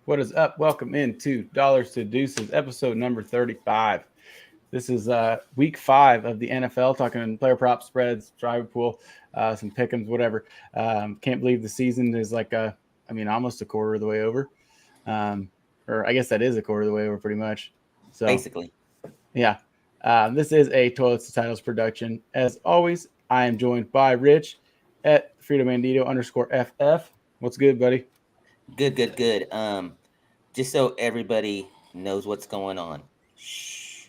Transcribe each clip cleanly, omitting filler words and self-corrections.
What is up? Welcome into Dollars to Deuces, episode number 35. This is week 5 of the NFL, talking player prop spreads, driver pool, some pick'ems, whatever. Can't believe the season is almost a quarter of the way over. Or I guess that is a quarter of the way over pretty much. So Basically. Yeah. This is a Toilets to Titles production. As always, I am joined by Rich at FreedomBandito_FF. What's good, buddy? Good. Just so everybody knows what's going on. Shh.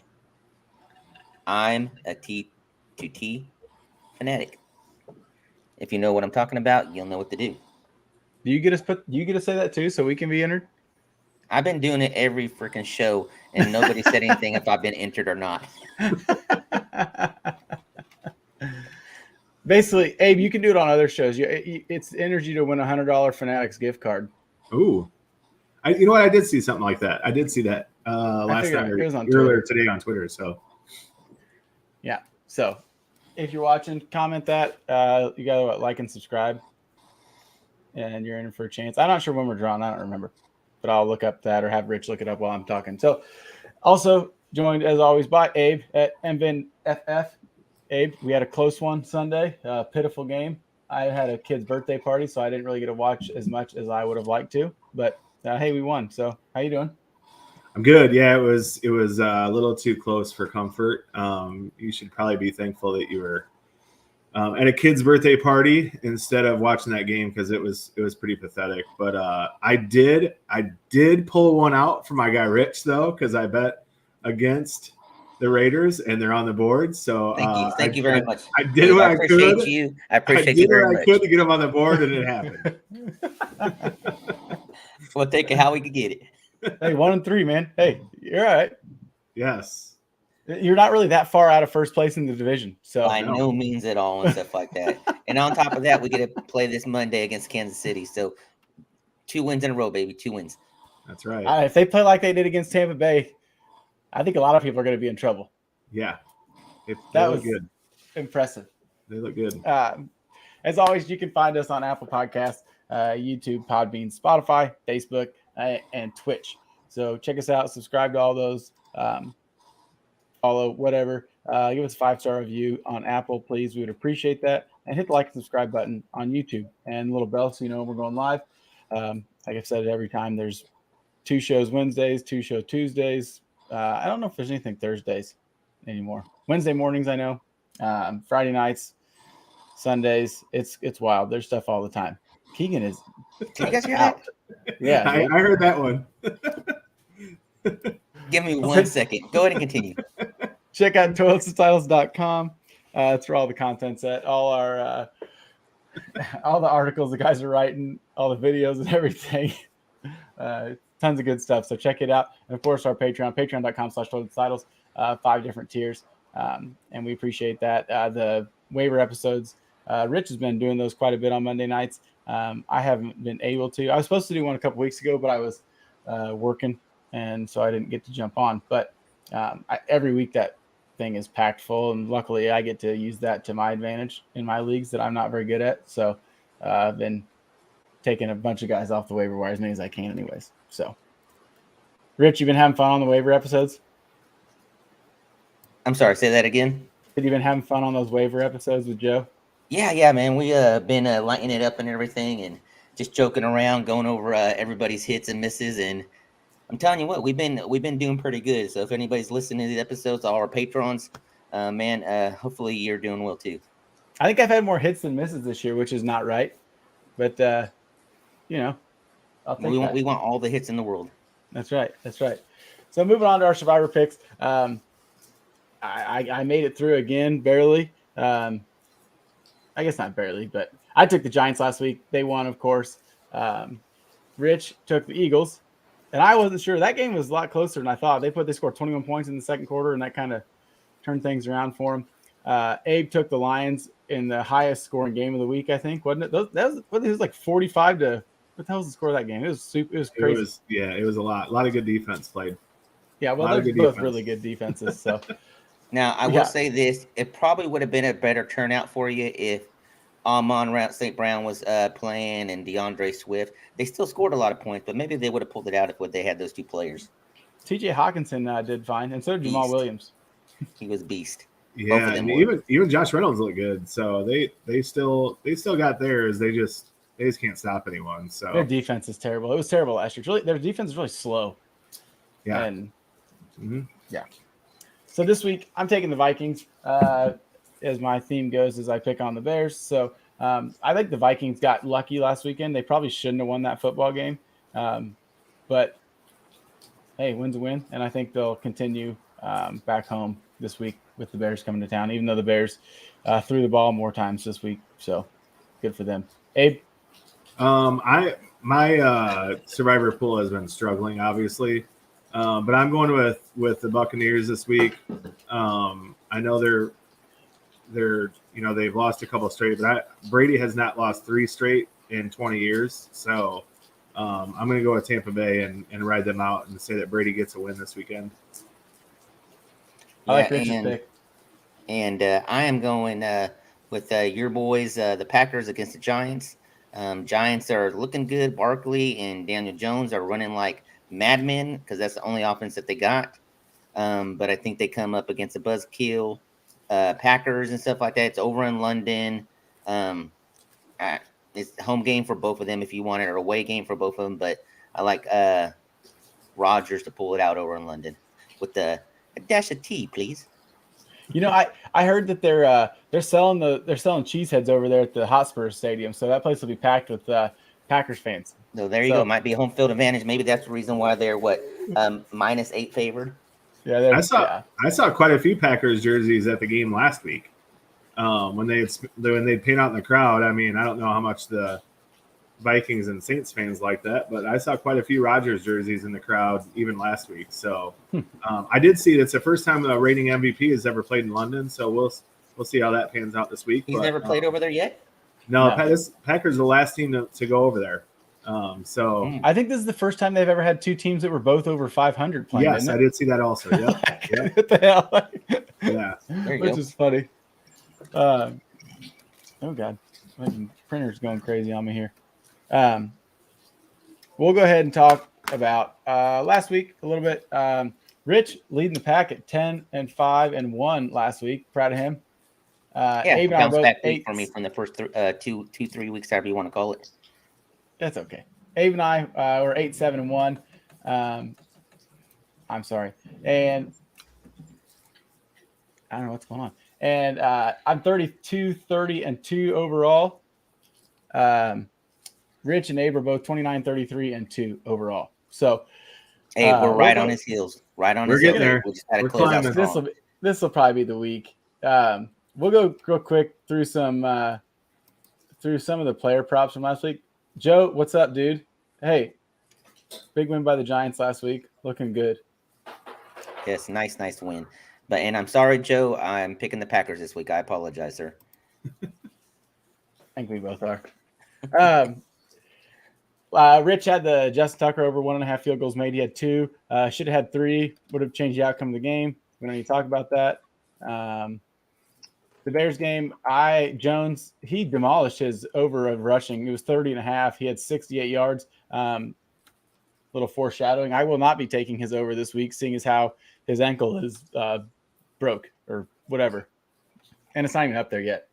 I'm a T2T fanatic. If you know what I'm talking about, you'll know what to do. Do you get to say that too, so we can be entered? I've been doing it every freaking show, and nobody said anything if I've been entered or not. Basically, Abe, you can do it on other shows. It's energy to win a $100 Fanatics gift card. Ooh, you know what? I did see something like that. I did see that last night or earlier today on Twitter. So, yeah. So, if you're watching, comment that. You gotta like and subscribe, and you're in for a chance. I'm not sure when we're drawn. I don't remember, but I'll look up that or have Rich look it up while I'm talking. So, also joined as always by Abe at MVinFF. Abe, we had a close one Sunday, pitiful game. I had a kid's birthday party, so I didn't really get to watch as much as I would have liked to. But hey, we won. So how you doing? I'm good. Yeah, it was a little too close for comfort. You should probably be thankful that you were at a kid's birthday party instead of watching that game, because it was pretty pathetic. But I did pull one out for my guy Rich though, because I bet against the Raiders and they're on the board. So thank you very much. I did what I could. I appreciate you very much. I could to get them on the board, and it happened. We'll take it how we could get it. Hey, 1-3, man. Hey, you're all right. Yes. You're not really that far out of first place in the division. So by no means at all and stuff like that. And on top of that, we get to play this Monday against Kansas City. So 2 wins in a row, baby. 2 wins. That's right. If they play like they did against Tampa Bay, I think a lot of people are going to be in trouble. Yeah. That was good. Impressive. They look good. As always, you can find us on Apple Podcasts, YouTube, Podbean, Spotify, Facebook, and Twitch. So check us out. Subscribe to all those. Follow, whatever. Give us a 5-star review on Apple, please. We would appreciate that. And hit the like and subscribe button on YouTube and the little bell so you know when we're going live. Like I've said every time, there's 2 shows Wednesdays, 2 shows Tuesdays. I don't know if there's anything Thursdays anymore. Wednesday mornings, I know. Friday nights, Sundays. It's wild. There's stuff all the time. Keegan is. Did you guys hear that? Yeah, I heard that one. Give me 1 second. Go ahead and continue. Check out toiletstotitles.com. That's where all the content's at. All our all the articles the guys are writing, all the videos and everything. Tons of good stuff. So check it out. And of course, our patreon.com/toiletstitles. 5 different tiers. And we appreciate that. The waiver episodes, Rich has been doing those quite a bit on Monday nights. I haven't been able to. I was supposed to do one a couple weeks ago, but I was working, and so I didn't get to jump on. But every week that thing is packed full, and luckily I get to use that to my advantage in my leagues that I'm not very good at. So I've been taking a bunch of guys off the waiver wire, as many as I can anyways. So, Rich, you been having fun on the waiver episodes? I'm sorry, say that again. Have you been having fun on those waiver episodes with Joe? Yeah, man. We been lighting it up and everything, and just joking around, going over everybody's hits and misses. And I'm telling you what, we've been doing pretty good. So if anybody's listening to these episodes, all our patrons, hopefully you're doing well too. I think I've had more hits than misses this year, which is not right, but I'll take that. We want all the hits in the world. That's right. So moving on to our survivor picks. I made it through again, barely. I guess not barely, but I took the Giants last week. They won, of course. Rich took the Eagles, and I wasn't sure. That game was a lot closer than I thought. They scored 21 points in the second quarter, and that kind of turned things around for him. Abe took the Lions in the highest scoring game of the week, I think, wasn't it? It was like 45 to. What the hell was the score of that game? It was crazy. It was a lot of good defense played. Yeah, well, they're both really good defenses. So now I will say this: it probably would have been a better turnout for you if St. Brown was playing and DeAndre Swift. They still scored a lot of points, but maybe they would have pulled it out if they had those two players. TJ Hawkinson did fine, and so did Jamal Beast. Williams. He was beast. Both Yeah, of them and were. even Josh Reynolds looked good. So they still got theirs. They just can't stop anyone. So Their defense is terrible. It was terrible last year. It's really, their defense is really slow. yeah. And Mhm. yeah. So this week I'm taking the Vikings. As my theme goes, as I pick on the Bears. So I think the Vikings got lucky last weekend. They probably shouldn't have won that football game. But hey, win's a win, and I think they'll continue back home this week with the Bears coming to town, even though the Bears threw the ball more times this week. So good for them. Abe? My survivor pool has been struggling, obviously, but I'm going with the Buccaneers this week. I know they've lost a couple straight, but Brady has not lost 3 straight in 20 years. So I'm going to go with Tampa Bay and ride them out and say that Brady gets a win this weekend. I like Richard's pick. And I am going with your boys, the Packers against the Giants. Giants are looking good. Barkley and Daniel Jones are running like madmen because that's the only offense that they got. But I think they come up against a buzzkill Packers and stuff like that. It's over in London. It's a home game for both of them if you want it, or away game for both of them. But I like Rodgers to pull it out over in London with a dash of tea, please. You know, I heard that they're selling cheeseheads over there at the Hotspur Stadium, so that place will be packed with Packers fans. So there you go. Might be a home field advantage. Maybe that's the reason why they're -8 favored. Yeah, I saw quite a few Packers jerseys at the game last week. When they paint out in the crowd. I mean, I don't know how much the Vikings and Saints fans like that, but I saw quite a few Rodgers jerseys in the crowd even last week. So I did see it. It's the first time the reigning MVP has ever played in London. So we'll see how that pans out this week. He's never played over there yet? No. Packers are the last team to go over there. I think this is the first time they've ever had 2 teams that were both over 500 playing. Yes, I did see that also. Yep. What the hell? Yeah. Which is funny. Oh God, my printer's going crazy on me here. We'll go ahead and talk about last week a little bit. Rich leading the pack at 10-5-1 last week. Proud of him. Yeah, bounce back week for me from the first 2-3 weeks, however you want to call it. That's okay. Abe and I were 8-7-1. I'm sorry, and I don't know what's going on. And I'm 32-30-2 overall. Rich and Abe are both 29-33-2 overall. So, hey, we're right on his heels. Right on his heels. We're getting there. We just got to close out strong. This will probably be the week. We'll go real quick through some of the player props from last week. Joe, what's up, dude? Hey, big win by the Giants last week. Looking good. Yes, nice win. And I'm sorry, Joe. I'm picking the Packers this week. I apologize, sir. I think we both are. Rich had the Justin Tucker over 1.5 field goals made. He had 2. Should have had 3. Would have changed the outcome of the game. We don't need to talk about that. The Bears game, Jones, he demolished his over of rushing. It was 30.5. He had 68 yards. Little foreshadowing. I will not be taking his over this week, seeing as how his ankle is broke or whatever. And it's not even up there yet.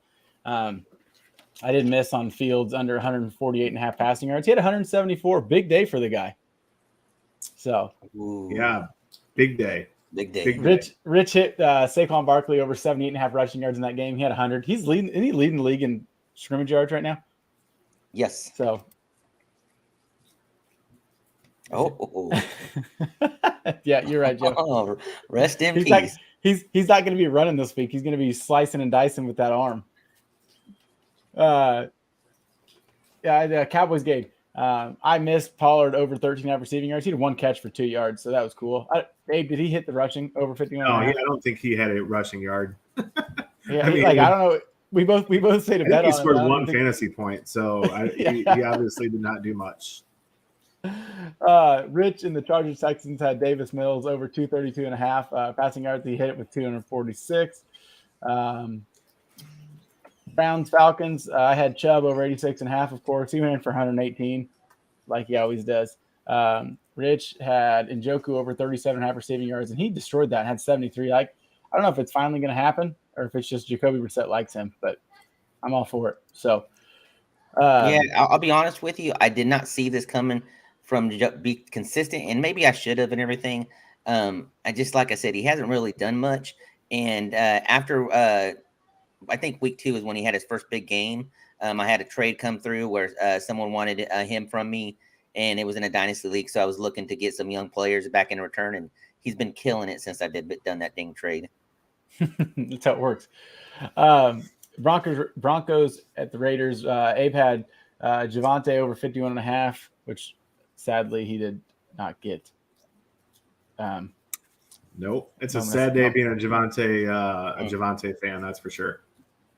I did miss on Fields under 148.5 passing yards. He had 174. Big day for the guy. So, yeah, big day. Big day. Rich hit Saquon Barkley over 78.5 rushing yards in that game. He had 100. Isn't he leading the league in scrimmage yards right now? Yes. So. Oh. Yeah, you're right, Joe. Oh, rest in peace. He's not going to be running this week. He's going to be slicing and dicing with that arm. The Cowboys game. I missed Pollard over 13.5 receiving yards. He had 1 catch for 2 yards, so that was cool. Dave, did he hit the rushing over 51? No, I don't think he had a rushing yard. Yeah, I don't know. We both say to bet on. He scored 1 fantasy point, so he obviously did not do much. Rich and the Chargers Texans had Davis Mills over 232.5 passing yards. He hit it with 246. Browns, Falcons. I had Chubb over 86.5, of course. He ran for 118, like he always does. Rich had Njoku over 37.5 receiving yards, and he destroyed that and had 73. Like, I don't know if it's finally going to happen or if it's just Jacoby Brissett likes him, but I'm all for it. So, yeah, I'll be honest with you. I did not see this coming from be consistent, and maybe I should have and everything. I just, like I said, he hasn't really done much. And after I think week 2 is when he had his first big game. I had a trade come through where someone wanted him from me, and it was in a dynasty league. So I was looking to get some young players back in return, and he's been killing it since I done that dang trade. That's how it works. Broncos at the Raiders. Abe had Javonte over 51.5, which sadly he did not get. Nope. It's a sad day being a Javonte fan, that's for sure.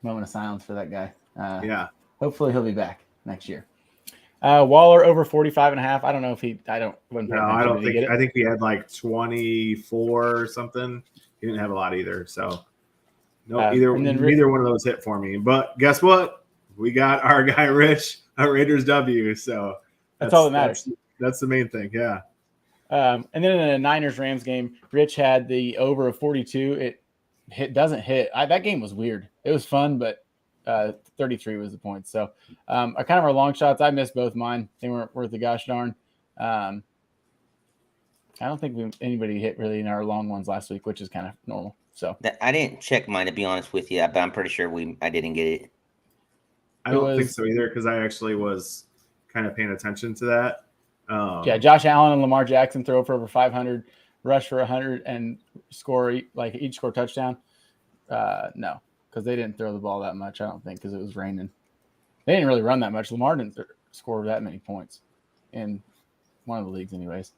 Moment of silence for that guy. Yeah. Hopefully he'll be back next year. Waller over 45.5. I don't know if I don't think. I think he had like 24 or something. He didn't have a lot either. So neither one of those hit for me. But guess what? We got our guy Rich a Raiders W. So that's all that matters. That's the main thing. Yeah. And then in a Niners-Rams game, Rich had the over of 42. It doesn't hit. That game was weird. It was fun, but 33 was the point. So kind of our long shots, I missed both mine. They weren't worth a gosh darn. I don't think anybody hit really in our long ones last week, which is kind of normal. So I didn't check mine, to be honest with you, but I'm pretty sure I didn't get it. I don't think so either, because I actually was kind of paying attention to that. Josh Allen and Lamar Jackson throw for over 500, rush for 100, and each score touchdown. No, because they didn't throw the ball that much, I don't think, because it was raining. They didn't really run that much. Lamar didn't score that many points in one of the leagues anyways.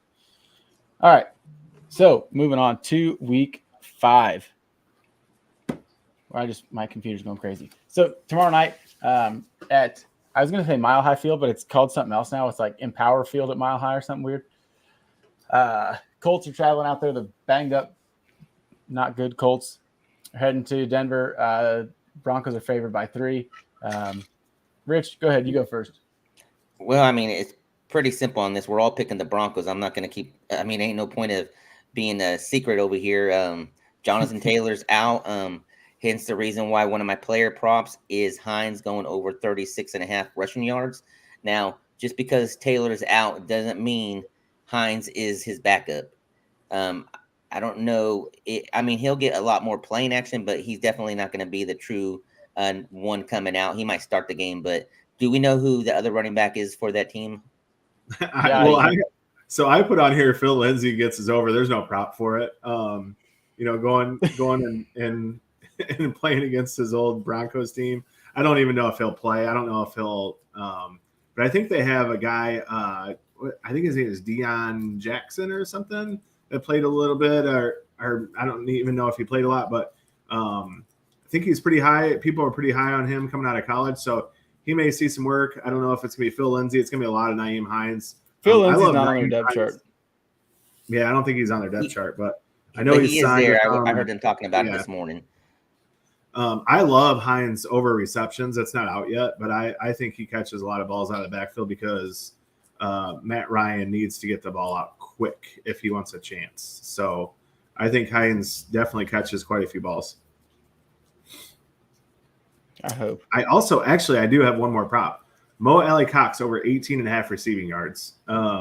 All right, so moving on to week 5. My computer's going crazy. So tomorrow night I was going to say Mile High Field, but it's called something else now. It's like Empower Field at Mile High or something weird. Colts are traveling out there. The banged up, not good Colts are heading to Denver. Broncos are favored by 3. Rich, go ahead. You go first. Well, I mean, it's pretty simple on this. We're all picking the Broncos. I'm not going to ain't no point of being a secret over here. Jonathan Taylor's out. Hence the reason why one of my player props is Hines going over 36.5 rushing yards. Now, just because Taylor is out doesn't mean Hines is his backup. I don't know. He'll get a lot more playing action, but he's definitely not going to be the true one coming out. He might start the game, but do we know who the other running back is for that team? So I put on here Phil Lindsay gets his over. There's no prop for it. Going and playing against his old Broncos team. I don't even know if he'll play. I don't know if he'll but I think they have a guy, I think his name is Deion Jackson or something, that played a little bit, or I don't even know if he played a lot, but I think he's pretty high. People are pretty high on him coming out of college, so he may see some work. I don't know if it's going to be Phil Lindsay. It's going to be a lot of Nyheim Hines. Phil Lindsay's not on their depth chart. Yeah, I don't think he's on their depth chart, but I know he is there. I heard them talking about it this morning. I love Hines over receptions. That's not out yet, but I think he catches a lot of balls out of the backfield because Matt Ryan needs to get the ball out quick if he wants a chance. So I think Hines definitely catches quite a few balls. I hope. I do have one more prop. Ellie Cox over 18.5 receiving yards.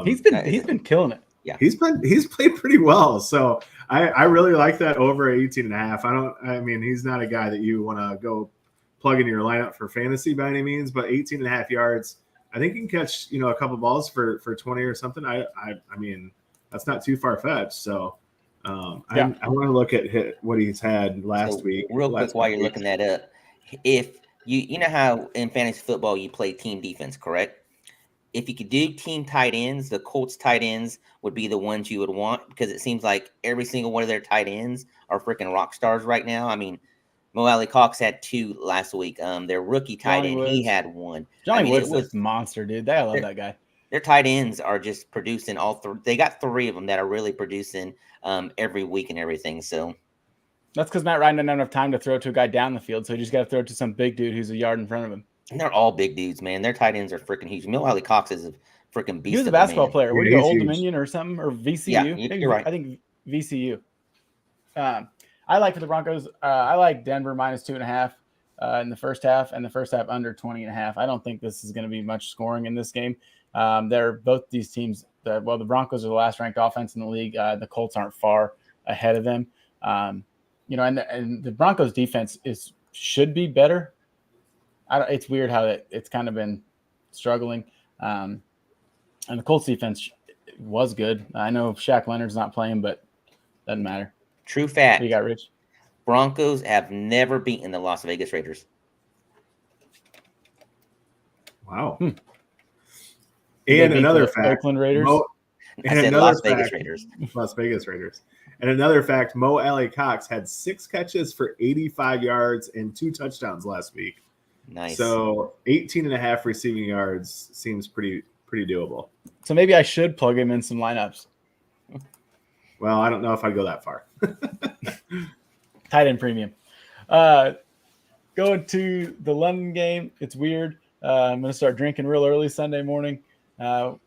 He's been killing it. Yeah, he's played pretty well. So I really like that over 18.5. He's not a guy that you want to go plug in your lineup for fantasy by any means, but 18.5 yards, I think he can catch, a couple balls for 20 or something. I mean, that's not too far fetched. So I want to look at what he's had last week. Real quick, while you're looking that up, if you know how in fantasy football you play team defense, correct? If you could do team tight ends, the Colts tight ends would be the ones you would want, because it seems like every single one of their tight ends are freaking rock stars right now. I mean, Ellie Cox had 2 last week. Their rookie tight end, he had 1. Johnny Woods was a monster, dude. I love that guy. Their tight ends are just producing all 3. They got 3 of them that are really producing every week and everything. So, That's because Matt Ryan didn't have enough time to throw to a guy down the field, so he just got to throw it to some big dude who's a yard in front of him. And they're all big dudes, man. Their tight ends are freaking huge. Ellie Cox is a freaking beast. He was a of basketball man. player. Where Yeah, do you go? he's Old huge. Dominion or something, or VCU? Yeah, you're right. I think VCU. I like for the Broncos. I like Denver -2.5 in the first half, and the first half under 20.5. I don't think this is going to be much scoring in this game. They're both these teams. The Broncos are the last ranked offense in the league. The Colts aren't far ahead of them. And the Broncos defense should be better. It's weird how it's kind of been struggling. And the Colts defense was good. I know Shaq Leonard's not playing, but doesn't matter. True fact. What you got, Rich? Broncos have never beaten the Las Vegas Raiders. Wow. They And beat another the fact. Oakland Raiders. I said Las Vegas Raiders. Las Vegas Raiders. And another fact, Ellie Cox had 6 catches for 85 yards and 2 touchdowns last week. Nice. So 18.5 receiving yards seems pretty doable. So maybe I should plug him in some lineups. Well, I don't know if I'd go that far. Tight end premium. Going to the London game. It's weird. I'm going to start drinking real early Sunday morning.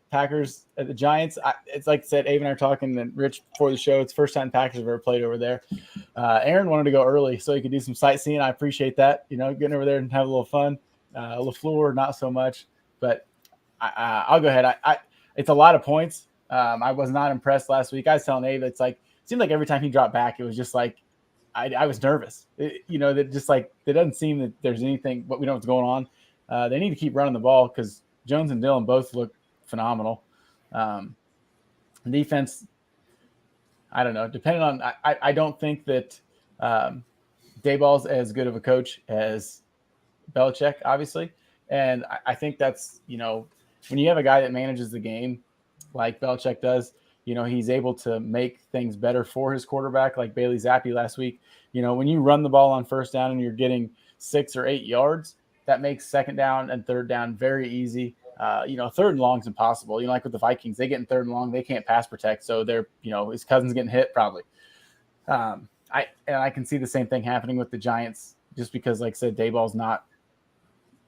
Packers at the Giants. It's like I said, Abe and I are talking, and Rich before the show. It's the first time Packers have ever played over there. Aaron wanted to go early so he could do some sightseeing. I appreciate that. Getting over there and have a little fun. LaFleur, not so much, but I'll go ahead. It's a lot of points. I was not impressed last week. I was telling Abe, it seemed like every time he dropped back, it was just like I was nervous. That just like it doesn't seem that there's anything, but we know what's going on. They need to keep running the ball because Jones and Dillon both look phenomenal. Defense, I don't know. Depending on, I don't think that Dayball's as good of a coach as Belichick, obviously, and I think that's when you have a guy that manages the game like Belichick does, he's able to make things better for his quarterback, like Bailey Zappi last week. When you run the ball on first down and you're getting 6 or 8 yards, that makes second down and third down very easy. Third and long is impossible. Like with the Vikings, they get in third and long, they can't pass protect. So they're, his cousin's getting hit probably. I can see the same thing happening with the Giants just because, like I said, Dayball's not,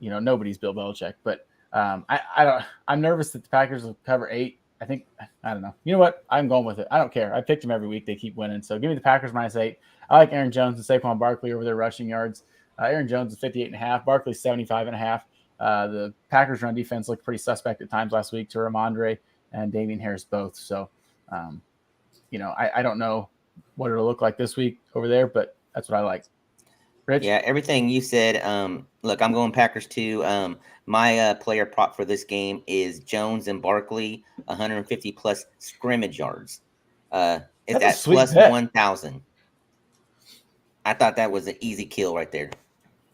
nobody's Bill Belichick. But I'm nervous that the Packers will cover 8. I don't know. You know what? I'm going with it. I don't care. I picked them every week. They keep winning. So give me the Packers -8. I like Aaron Jones and Saquon Barkley over their rushing yards. Aaron Jones is 58.5. Barkley's 75.5. The Packers run defense looked pretty suspect at times last week to Ramondre and Damian Harris both. So, I don't know what it'll look like this week over there, but that's what I like. Rich? Yeah, everything you said. Look, I'm going Packers too. My player prop for this game is Jones and Barkley, 150 plus scrimmage yards. It's at plus 1,000. I thought that was an easy kill right there.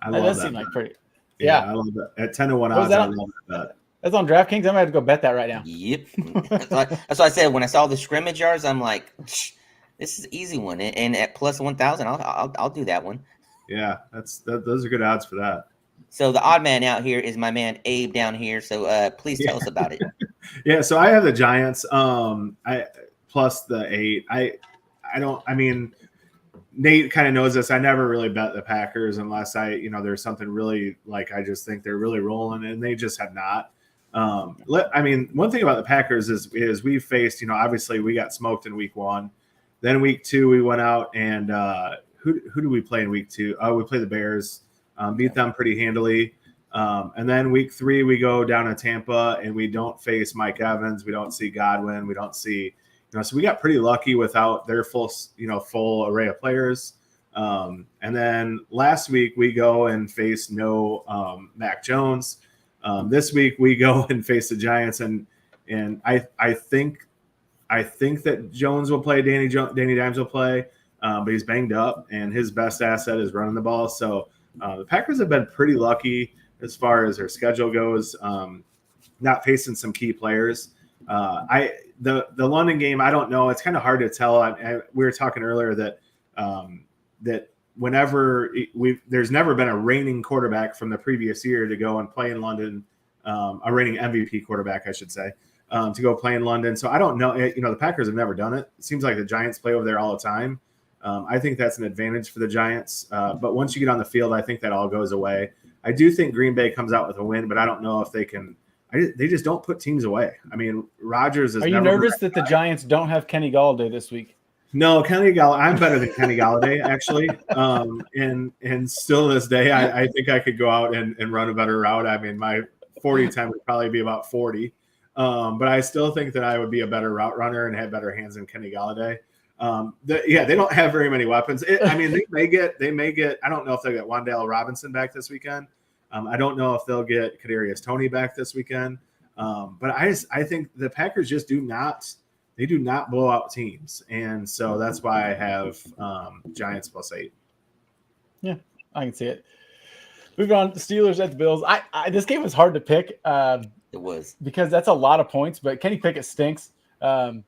I that love does that. seem like pretty. Yeah, Yeah. I love that. At 10-1 What was odds, that I on? love that. That's on DraftKings. I'm gonna have to go bet that right now. Yep. That's what I said when I saw the scrimmage yards. I'm like, this is an easy one, and at plus 1,000, I'll do that one. Yeah, those are good odds for that. So the odd man out here is my man Abe down here. So please tell us about it. Yeah, so I have the Giants. I plus the 8. Nate kind of knows this. I never really bet the Packers unless there's something really I just think they're really rolling, and they just have not. One thing about the Packers is we've faced, obviously we got smoked in week 1. Then week 2, we went out and who do we play in week 2? We play the Bears, beat them pretty handily. And then week 3, we go down to Tampa and we don't face Mike Evans. We don't see Godwin. We don't see, so we got pretty lucky without their full array of players. And then last week we go and face no Mac Jones. This week we go and face the Giants, and I think that Jones will play. Danny Dimes will play, but he's banged up, and his best asset is running the ball. So the Packers have been pretty lucky as far as their schedule goes, not facing some key players. The London game, I don't know. It's kind of hard to tell. We were talking earlier that whenever there's never been a reigning quarterback from the previous year to go and play in London, a reigning MVP quarterback, I should say, to go play in London. So I don't know. The Packers have never done it. It seems like the Giants play over there all the time. I think that's an advantage for the Giants. But once you get on the field, I think that all goes away. I do think Green Bay comes out with a win, but I don't know if they can. They just don't put teams away. I mean, Rodgers is. Are you nervous that the Giants don't have Kenny Galladay this week? No, Kenny Galladay. I'm better than Kenny Galladay, actually. And still to this day, I think I could go out and run a better route. I mean, my 40 time would probably be about 40. But I still think that I would be a better route runner and have better hands than Kenny Galladay. They don't have very many weapons. They may get. I don't know if they'll get Wan'Dale Robinson back this weekend. I don't know if they'll get Kadarius Toney back this weekend. But I think the Packers just do not blow out teams, and so that's why I have Giants +8. Yeah, I can see it. Moving on, the Steelers at the Bills. This game was hard to pick. It was because that's a lot of points, but Kenny Pickett stinks. 3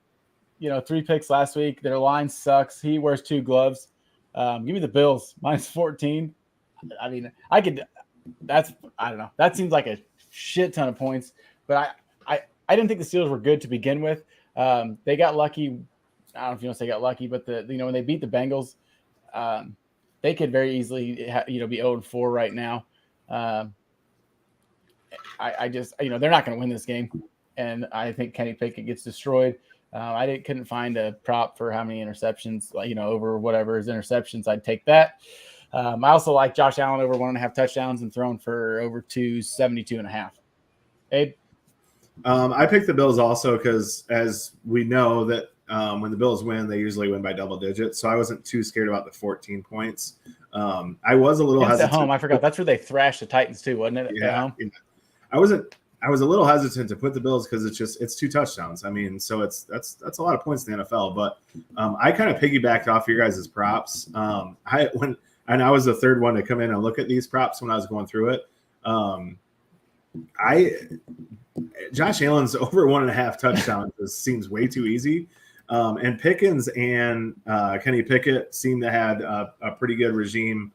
picks last week. Their line sucks. He wears 2 gloves. Give me the Bills -14. I mean, I don't know. That seems like a shit ton of points, but I didn't think the Steelers were good to begin with. They got lucky. I don't know if you want to say got lucky, but when they beat the Bengals, they could very easily be 0-4 right now. I just they're not going to win this game, and I think Kenny Pickett gets destroyed. I couldn't find a prop for how many interceptions, over whatever his interceptions. I'd take that. I also like Josh Allen over 1.5 touchdowns and thrown for over 272.5. Abe? I picked the Bills also because, as we know, that when the Bills win, they usually win by double digits. So I wasn't too scared about the 14 points. I was a little hesitant. At home, I forgot. That's where they thrashed the Titans too, wasn't it? Yeah. At home? Yeah. I was a little hesitant to put the Bills because it's 2 touchdowns. I mean, so that's a lot of points in the NFL. But I kind of piggybacked off your guys' props. I was the third one to come in and look at these props when I was going through it. Josh Allen's over 1.5 touchdowns seems way too easy. And Pickens and Kenny Pickett seem to have a pretty good regime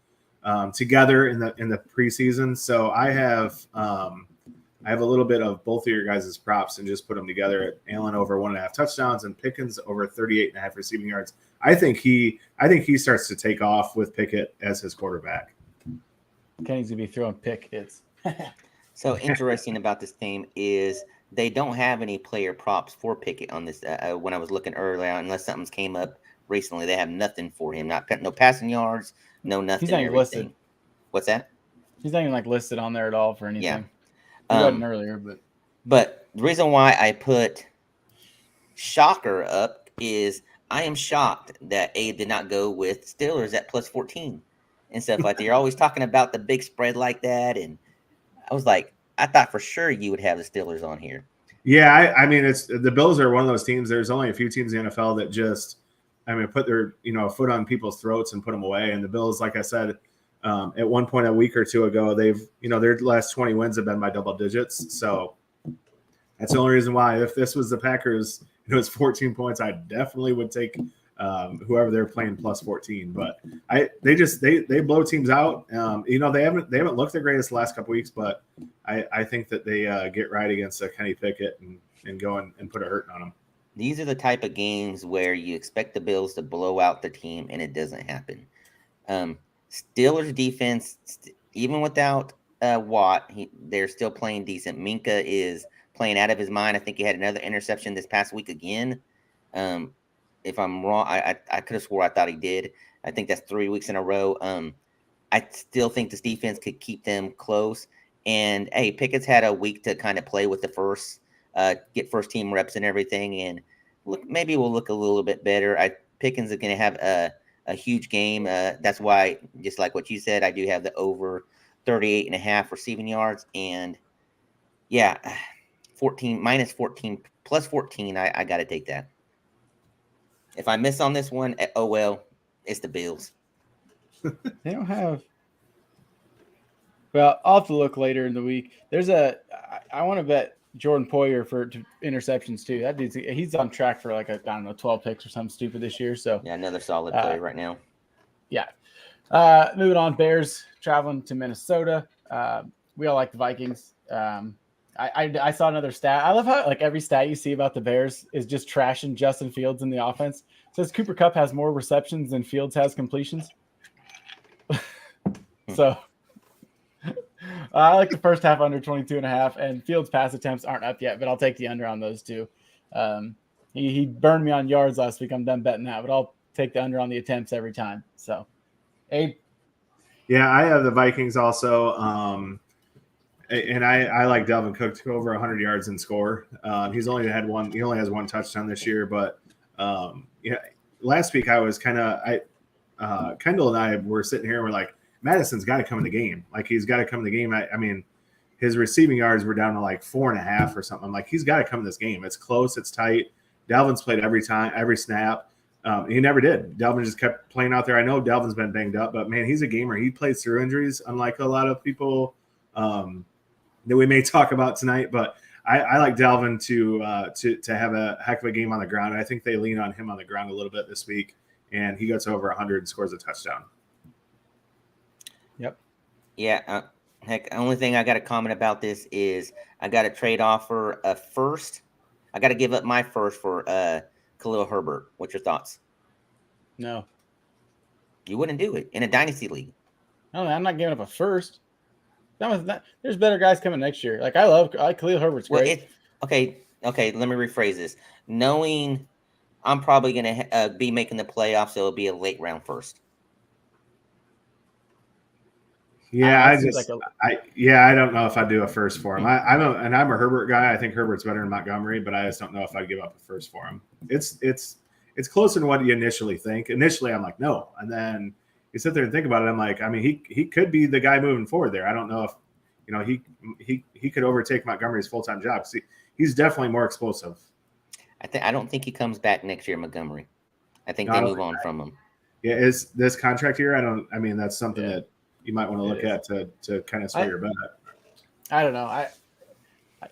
together in the preseason. So I have a little bit of both of your guys' props and just put them together. Allen over 1.5 touchdowns and Pickens over 38.5 receiving yards. I think he starts to take off with Pickett as his quarterback. Kenny's gonna be throwing pick hits. So interesting about this game is they don't have any player props for Pickett on this. When I was looking earlier, unless something's came up recently, they have nothing for him. No passing yards, no nothing. He's not even listed. What's that? He's not even listed on there at all for anything. Yeah. He wasn't earlier, but the reason why I put Shocker up is I am shocked that Abe did not go with Steelers at +14 and stuff like that. You're always talking about the big spread like that, and I was like, I thought for sure you would have the Steelers on here. Yeah, I mean, it's the Bills are one of those teams. There's only a few teams in the NFL that just, put their foot on people's throats and put them away. And the Bills, like I said, at one point a week or two ago, they've their last 20 wins have been by double digits. So that's the only reason why. If this was the Packers, it was 14 points, I definitely would take whoever they're playing +14. But they blow teams out. They haven't looked the greatest the last couple weeks, but I think that they get right against Kenny Pickett and go and put a hurting on them. These are the type of games where you expect the Bills to blow out the team, and it doesn't happen. Steelers defense, even without Watt, they're still playing decent. Minka is playing out of his mind. I think he had another interception this past week again. If I'm wrong, I could have swore I thought he did. I think that's 3 weeks in a row. I still think this defense could keep them close. And, hey, Pickett's had a week to kind of play with the get first-team reps and everything. And maybe we'll look a little bit better. Pickens is going to have a huge game. That's why, just like what you said, I do have the over 38.5 receiving yards. And, yeah, -14 +14, I got to take that. If I miss on this one, oh well, it's the Bills. They don't have. Well, I'll have to look later in the week. I want to bet Jordan Poyer for interceptions too. That dude's he's on track for 12 picks or something stupid this year. So yeah, another solid play right now. Yeah. Moving on, Bears traveling to Minnesota. We all like the Vikings. I saw another stat. I love how like every stat you see about the Bears is just trashing Justin Fields in the offense. It says Cooper Kupp has more receptions than Fields has completions. So I like the first half under 22.5, and Fields' pass attempts aren't up yet, but I'll take the under on those two. He burned me on yards last week. I'm done betting that, but I'll take the under on the attempts every time. So, Abe? Yeah, I have the Vikings also. And I like Dalvin Cook to go over 100 yards and score. He's only had one. He only has one touchdown this year, but yeah, last week I was Kendall and I were sitting here and we're like, Madison's got to come in the game. Like he's got to come in the game. I mean, his receiving yards were down to like 4.5 or something. I'm like, he's got to come in this game. It's close. It's tight. Dalvin's played every snap. He never did. Dalvin just kept playing out there. I know Dalvin's been banged up, but man, he's a gamer. He plays through injuries, unlike a lot of people that we may talk about tonight. But I like Dalvin to have a heck of a game on the ground. I think they lean on him on the ground a little bit this week, and he gets over 100 and scores a touchdown. Yep. Yeah. Heck, the only thing I got to comment about this is I got to trade offer a first. I got to give up my first for Khalil Herbert. What's your thoughts? No. You wouldn't do it in a dynasty league. No, I'm not giving up a first. There's better guys coming next year. Like I like Khalil Herbert's great. Okay. Let me rephrase this. Knowing I'm probably going to be making the playoffs, so it'll be a late round first. Yeah, I don't know if I'd do a first for him. I'm a Herbert guy. I think Herbert's better than Montgomery, but I just don't know if I'd give up a first for him. It's closer than what you initially think. Initially, I'm like, no. And then you sit there and think about it. I'm like, I mean, he could be the guy moving forward there. I don't know if, he could overtake Montgomery's full-time job. See, he's definitely more explosive. I don't think he comes back next year, Montgomery. I think they move on from him. Yeah, is this contract year? That's something that you might want to look at to kind of sway your bet. I don't know.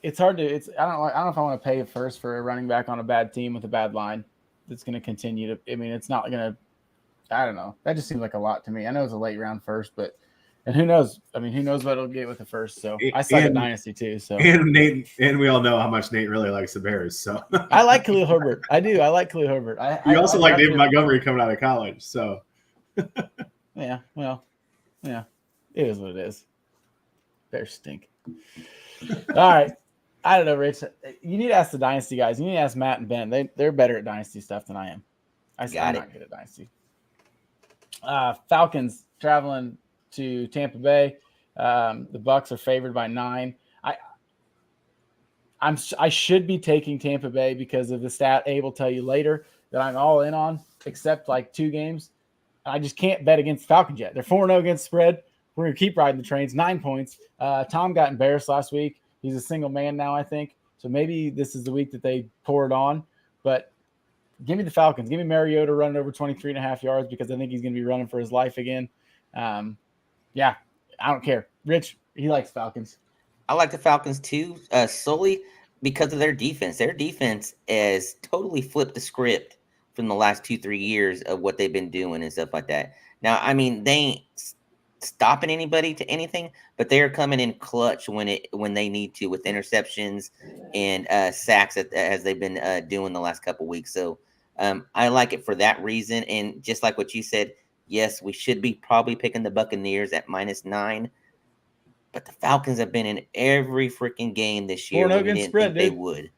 It's hard to. I don't know if I want to pay first for a running back on a bad team with a bad line that's going to continue to. I mean, it's not going to. I don't know. That just seems like a lot to me. I know it's a late round first, and who knows? I mean, who knows what it'll get with the first? So I suck at dynasty too. So and we all know how much Nate really likes the Bears. So I like Khalil Herbert. I do. I like Khalil Herbert. You also like David Montgomery coming out of college. So yeah. Well. Yeah, it is what it is. Bears stink. All right. I don't know, Rich. You need to ask the Dynasty guys. You need to ask Matt and Ben. They're better at Dynasty stuff than I am. I'm not good at Dynasty. Falcons traveling to Tampa Bay. The Bucs are favored by 9. I should be taking Tampa Bay because of the stat Abe will tell you later that I'm all in on, except like 2 games. I just can't bet against the Falcons yet. They're 4-0 against spread. We're going to keep riding the trains. 9 points. Tom got embarrassed last week. He's a single man now, I think. So maybe this is the week that they pour it on. But give me the Falcons. Give me Mariota running over 23.5 yards because I think he's going to be running for his life again. Yeah, I don't care. Rich, he likes Falcons. I like the Falcons too, solely because of their defense. Their defense has totally flipped the script from the last 2-3 years of what they've been doing and stuff like that. Now, I mean, they ain't stopping anybody to anything, but they are coming in clutch when they need to with interceptions and sacks as they've been doing the last couple weeks. So I like it for that reason. And just like what you said, yes, we should be probably picking the Buccaneers at -9, but the Falcons have been in every freaking game this year. We didn't think they would.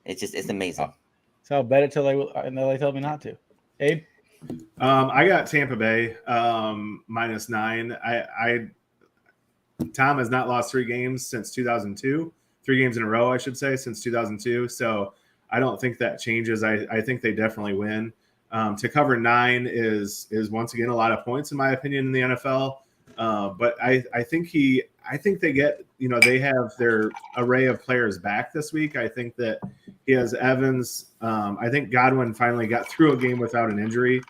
It's amazing. So I'll bet it till they tell me not to. Abe? I got Tampa Bay -9. Tom has not lost 3 games since 2002. 3 games in a row, I should say, since 2002. So I don't think that changes. I think they definitely win. To cover 9 is once again a lot of points in my opinion in the NFL. But I think they get, they have their array of players back this week. I think that he has Evans. I think Godwin finally got through a game without an injury.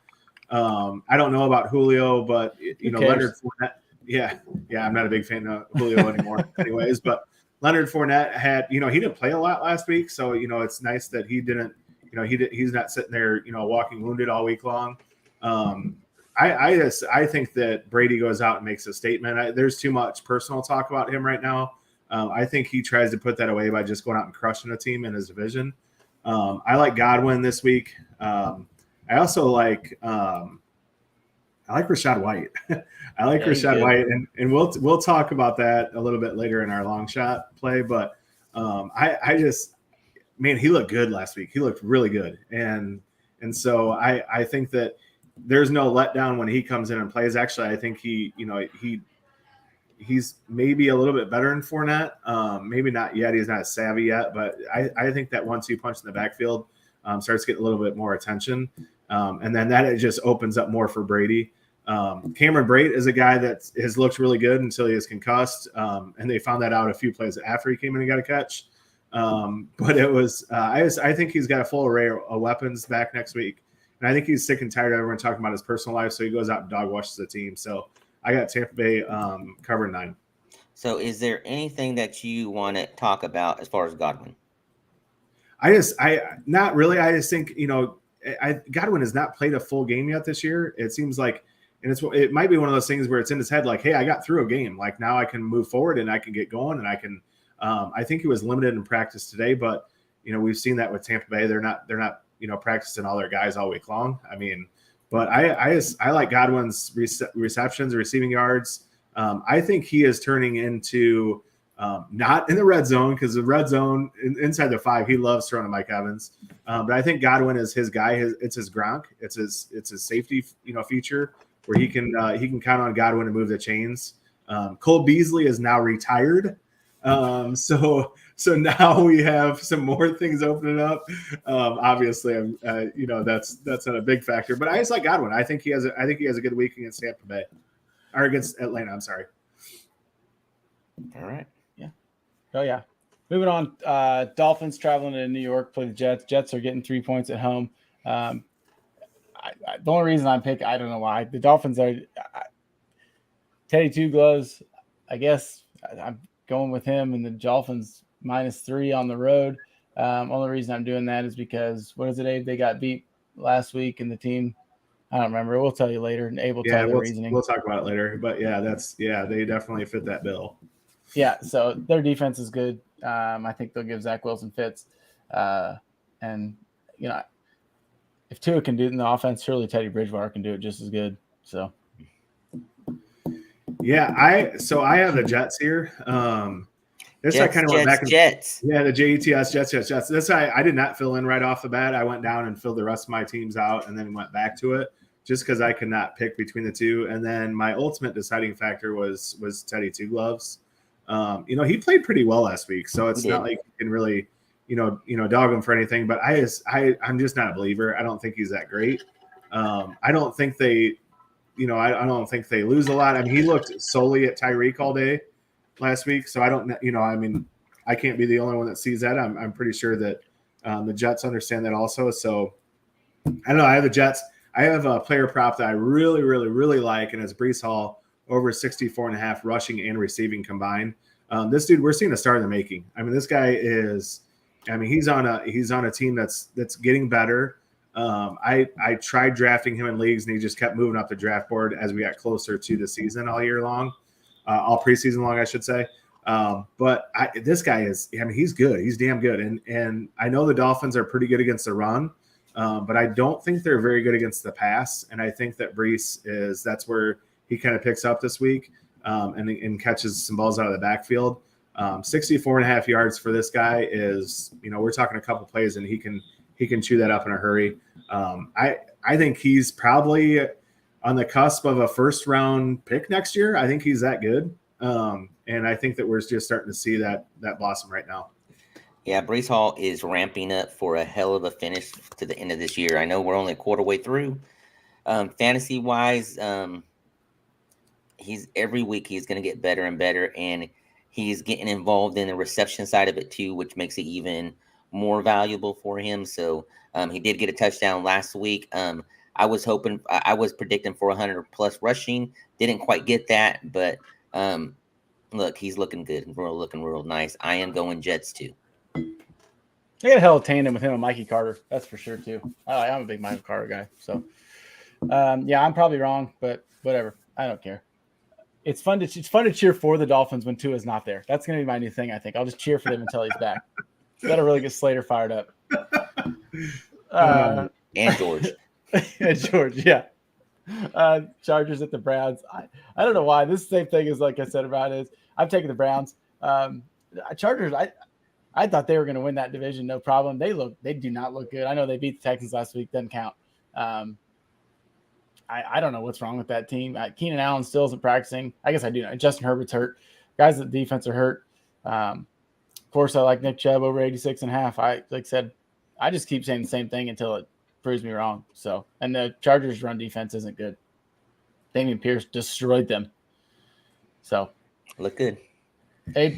I don't know about Julio, but Leonard Fournette. Yeah, I'm not a big fan of Julio anymore anyways, but Leonard Fournette had, he didn't play a lot last week. So, it's nice that he didn't, he's not sitting there, walking wounded all week long. I think that Brady goes out and makes a statement. There's too much personal talk about him right now. I think he tries to put that away by just going out and crushing a team in his division. I like Godwin this week. I also like Rashad White. I like Rashad White, and we'll talk about that a little bit later in our long shot play. But I just, man, he looked good last week. He looked really good, and so I think that there's no letdown when he comes in and plays. Actually, I think he's maybe a little bit better than Fournette. Maybe not yet. He's not savvy yet, but I think that 1-2 punch in the backfield starts getting a little bit more attention. And then that it just opens up more for Brady. Cameron Brate is a guy that has looked really good until he was concussed. And they found that out a few plays after he came in and got a catch. But it was I think he's got a full array of weapons back next week. And I think he's sick and tired of everyone talking about his personal life, so he goes out and dog washes the team. So I got Tampa Bay covering 9. So is there anything that you want to talk about as far as Godwin? Not really. I just think, Godwin has not played a full game yet this year. It seems like, and it might be one of those things where it's in his head, like, hey, I got through a game. Like, now I can move forward and I can get going, and I can. I think he was limited in practice today, but we've seen that with Tampa Bay. They're not practicing all their guys all week long. I mean, but I like Godwin's receptions, receiving yards. I think he is turning into not in the red zone, because the red zone inside the 5, he loves throwing to Mike Evans. But I think Godwin is his guy. It's his Gronk. It's his safety feature where he can count on Godwin to move the chains. Cole Beasley is now retired. So now we have some more things opening up. Obviously, that's not a big factor, but I just like Godwin. I think he has a good week against Tampa Bay, or against Atlanta. I'm sorry. All right. Yeah. Oh yeah. Moving on. Dolphins traveling to New York, play the Jets. Jets are getting 3 points at home. The only reason I'm picking, I don't know why, the Dolphins are Teddy Two Gloves. I guess I'm going with him, and the Dolphins -3 on the road. Only reason I'm doing that is because, what is it, Abe? They got beat last week, and the team, I don't remember. We'll tell you later, and Abe will tell you the reasoning. We'll talk about it later. But they definitely fit that bill. Yeah, so their defense is good. I think they'll give Zach Wilson fits. And, if Tua can do it in the offense, surely Teddy Bridgewater can do it just as good. So. Yeah, I have the Jets here. This Jets, I kind of went back and Jets. Yeah, the Jets, Jets. This I did not fill in right off the bat. I went down and filled the rest of my teams out, and then went back to it just because I could not pick between the two. And then my ultimate deciding factor was Teddy Two Gloves. He played pretty well last week, so it's not like you can really, dog him for anything. But I'm just not a believer. I don't think he's that great. I don't think they. I don't think they lose a lot. I mean, he looked solely at Tyreek all day last week, so I don't. I can't be the only one that sees that. I'm pretty sure that the Jets understand that also. So I don't know. I have the Jets. I have a player prop that I really, really, really like, and it's Breece Hall over 64.5 rushing and receiving combined. This dude, we're seeing a star in the making. I mean, this guy is. I mean, he's on a team that's getting better. I tried drafting him in leagues, and he just kept moving up the draft board as we got closer to the season all year long, all preseason long, I should say. But this guy is, he's good. He's damn good. And I know the Dolphins are pretty good against the run, but I don't think they're very good against the pass. And I think that Breece that's where he kind of picks up this week, and catches some balls out of the backfield. 64.5 yards for this guy is, we're talking a couple plays, and he can chew that up in a hurry. I think he's probably on the cusp of a first-round pick next year. I think he's that good. And I think that we're just starting to see that blossom right now. Yeah, Breece Hall is ramping up for a hell of a finish to the end of this year. I know we're only a quarter way through. Fantasy-wise, every week he's going to get better and better, and he's getting involved in the reception side of it too, which makes it even more valuable for him. So he did get a touchdown last week. I was predicting for 100 plus rushing. Didn't quite get that, but look, he's looking good, looking real nice. I am going Jets too. They got a hell of a tandem with him and Mikey Carter. That's for sure too. I'm a big Mikey Carter guy. So I'm probably wrong, but whatever. I don't care. it's fun to cheer for the Dolphins when Tua's not there. That's going to be my new thing, I think. I'll just cheer for them until he's back. That'll really get Slater fired up. And George. And George, yeah. Chargers at the Browns. I don't know why. This same thing is like I said about is I'm taking the Browns. Chargers, I thought they were going to win that division, no problem. They do not look good. I know they beat the Texans last week, doesn't count. I don't know what's wrong with that team. Keenan Allen still isn't practicing. I guess I do know. Justin Herbert's hurt. Guys at the defense are hurt. Of course, I like Nick Chubb over 86.5. Like I said, I just keep saying the same thing until it proves me wrong. So, and the Chargers' run defense isn't good. Damian Pierce destroyed them. So, look good.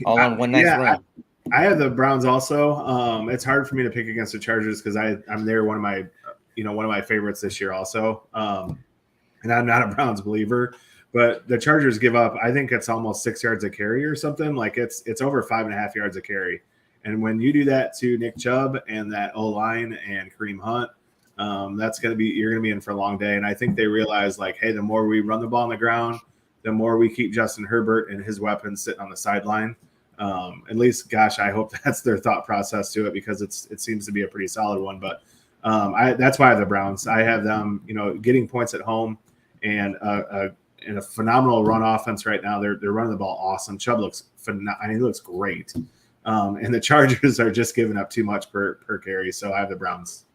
All on one nice run. I have the Browns also. It's hard for me to pick against the Chargers because I'm there one of my favorites this year also. And I'm not a Browns believer, but the Chargers give up, I think it's almost 6 yards a carry or something. Like it's over 5.5 yards a carry. And when you do that to Nick Chubb and that O-line and Kareem Hunt, you're going to be in for a long day. And I think they realize like, hey, the more we run the ball on the ground, the more we keep Justin Herbert and his weapons sitting on the sideline. At least, gosh, I hope that's their thought process to it because it seems to be a pretty solid one. But that's why I have the Browns. I have them, getting points at home and a phenomenal run offense right now. They're running the ball awesome. Chubb looks he looks great. And the Chargers are just giving up too much per carry. So I have the Browns.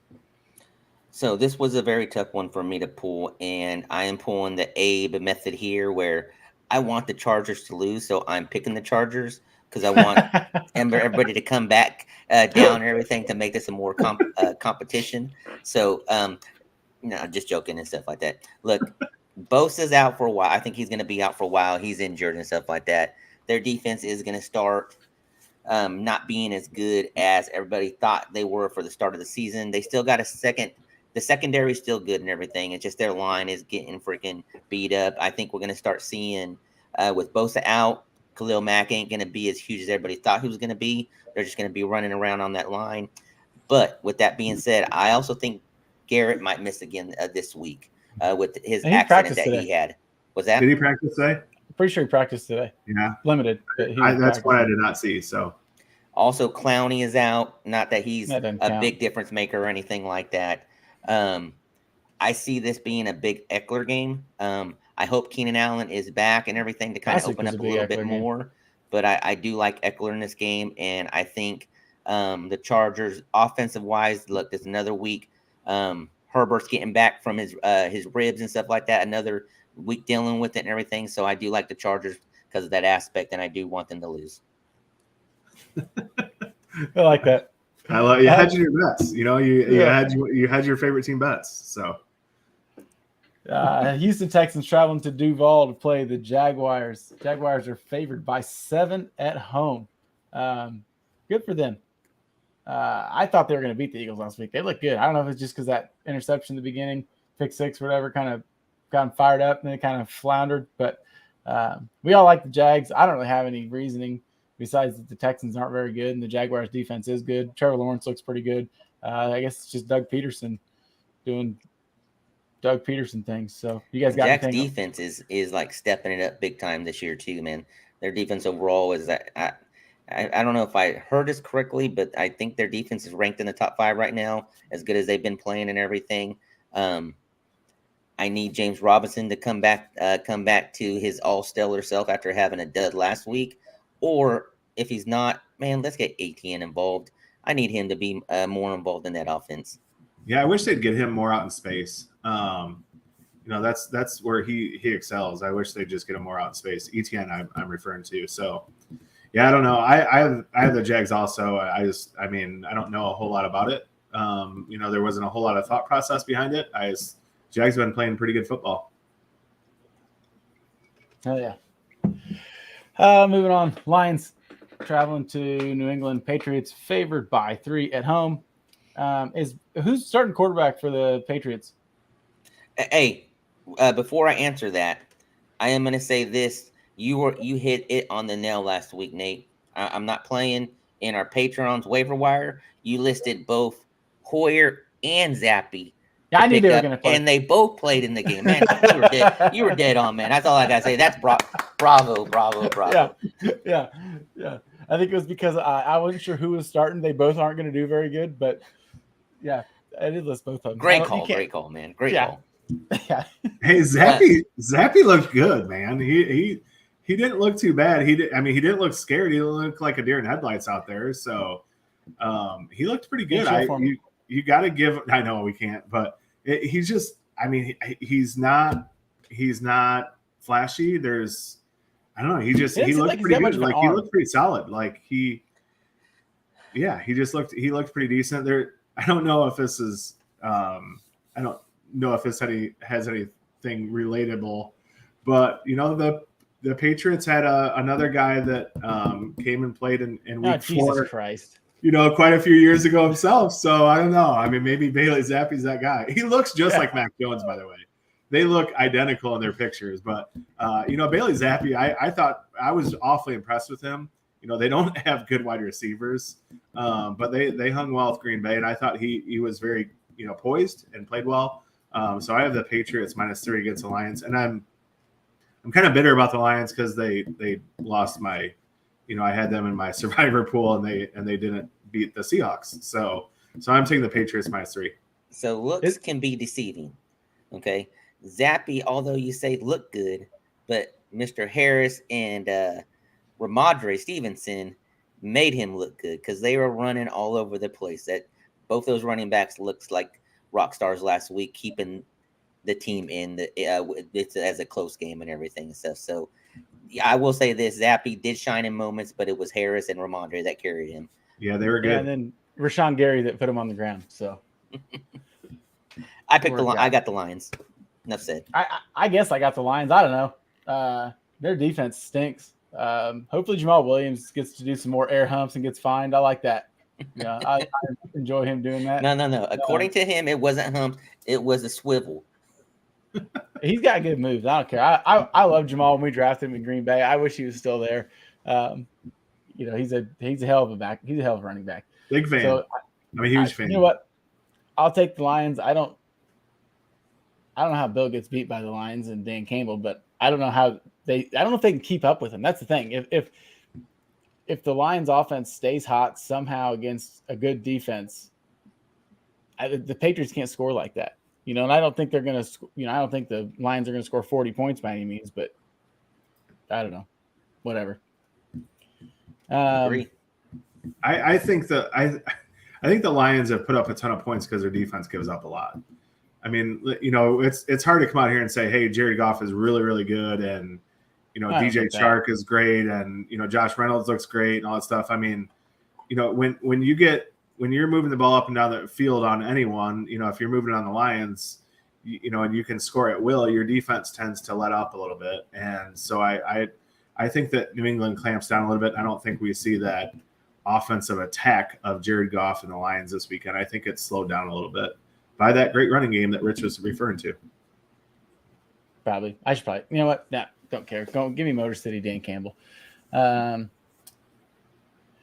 So this was a very tough one for me to pull, and I am pulling the Abe method here where I want the Chargers to lose, so I'm picking the Chargers because I want everybody to come back down and everything to make this a more competition. So, just joking and stuff like that. Look, Bosa's out for a while. I think he's going to be out for a while. He's injured and stuff like that. Their defense is going to start not being as good as everybody thought they were for the start of the season. They still got the secondary is still good and everything. It's just their line is getting freaking beat up. I think we're going to start seeing with Bosa out, Khalil Mack ain't going to be as huge as everybody thought he was going to be. They're just going to be running around on that line. But with that being said, I also think Garrett might miss again this week with his accident that he had. Was that? Did he practice today? Pretty sure he practiced today. Yeah. Limited. But that's what I did not see. So. Also, Clowney is out. Not that he's a big difference maker or anything like that. I see this being a big Eckler game. I hope Keenan Allen is back and everything to kind of open up a little bit more. But I do like Eckler in this game, and I think the Chargers, offensive-wise, look, there's another week. Herbert's getting back from his ribs and stuff like that. Another week dealing with it and everything. So I do like the Chargers because of that aspect, and I do want them to lose. I like that. I love you had your bets. You had your favorite team bets. So Houston Texans traveling to Duval to play the Jaguars. Jaguars are favored by 7 at home. Good for them. I thought they were going to beat the Eagles last week. They look good. I don't know if it's just because that interception in the beginning, pick six, whatever, kind of got them fired up and they kind of floundered. But we all like the Jags. I don't really have any reasoning besides that the Texans aren't very good and the Jaguars defense is good. Trevor Lawrence looks pretty good. I guess it's just Doug Peterson doing Doug Peterson things. So you guys got Jack's defense is like stepping it up big time this year too, man. Their defense overall is that I don't know if I heard this correctly, but I think their defense is ranked in the top 5 right now, as good as they've been playing and everything. I need James Robinson to come back to his all-stellar self after having a dud last week. Or if he's not, man, let's get ATN involved. I need him to be more involved in that offense. Yeah, I wish they'd get him more out in space. That's where he excels. I wish they'd just get him more out in space. ETN I'm referring to. So, yeah, I don't know. I have the Jags also. I don't know a whole lot about it. There wasn't a whole lot of thought process behind it. Jags have been playing pretty good football. Oh, yeah. Moving on. Lions traveling to New England. Patriots favored by 3 at home. Who's starting quarterback for the Patriots? Hey, before I answer that, I am going to say this. You hit it on the nail last week, Nate. I'm not playing in our Patreon's waiver wire. You listed both Hoyer and Zappy Yeah, I knew they were pickup, going to play. and they both played in the game. Man, you were dead. You were dead on, man. That's all I gotta say. That's bravo. Yeah. I think it was because I wasn't sure who was starting. They both aren't going to do very good, but yeah, I did list both of them. Great call, man. Great call. Yeah. Hey, Zappy looked good, man. He didn't look too bad. He didn't look scared. He looked like a deer in headlights out there. So he looked pretty good. You got to give. I know we can't, but he's just. I mean, he's not flashy. There's. I don't know. He looked pretty good. Like he looked pretty solid. Like he looked pretty decent. There. I don't know if this is. I don't know if this has anything relatable, but the Patriots had another guy that came and played in week 4. Jesus Christ. Quite a few years ago himself. So I don't know. I mean, maybe Bailey Zappi's that guy. He looks just like Mac Jones, by the way. They look identical in their pictures. But, Bailey Zappi, I thought I was awfully impressed with him. They don't have good wide receivers, but they hung well with Green Bay. And I thought he was very, poised and played well. So I have the Patriots -3 against the Lions. And I'm kind of bitter about the Lions because they lost my – I had them in my survivor pool and they didn't beat the Seahawks. So I'm taking the Patriots -3. So looks can be deceiving. Okay. Zappy, although you say look good, but Mr. Harris and Ramondre Stevenson made him look good because they were running all over the place. That both those running backs looks like rock stars last week, keeping the team in it's as a close game and everything and stuff. So I will say this: Zappy did shine in moments, but it was Harris and Ramondre that carried him. Yeah, they were good. Yeah, and then Rashawn Gary that put him on the ground. So I picked I got the Lions. Enough said. I guess I got the Lions. I don't know. Their defense stinks. Hopefully Jamal Williams gets to do some more air humps and gets fined. I like that. Yeah, I enjoy him doing that. No. According to him, it wasn't humps. It was a swivel. He's got good moves. I don't care. I love Jamal when we drafted him in Green Bay. I wish he was still there. He's a hell of a back. He's a hell of a running back. Big fan. So, I'm a huge fan. You know what? I'll take the Lions. I don't know how Bill gets beat by the Lions and Dan Campbell, but I don't know how I don't know if they can keep up with him. That's the thing. If the Lions offense stays hot somehow against a good defense, the Patriots can't score like that. And I don't think they're going to, I don't think the Lions are going to score 40 points by any means, but I don't know. Whatever. Agree. I think I think the Lions have put up a ton of points because their defense gives up a lot. I mean, it's hard to come out here and say, hey, Jared Goff is really, really good. And, DJ Chark is great. And, Josh Reynolds looks great and all that stuff. I mean, when you're moving the ball up and down the field on anyone, if you're moving on the Lions, and you can score at will, your defense tends to let up a little bit. And so I think that New England clamps down a little bit. I don't think we see that offensive attack of Jared Goff and the Lions this weekend. I think it's slowed down a little bit by that great running game that Rich was referring to. Probably. I should probably. You know what? Nah, don't care. Go give me Motor City Dan Campbell.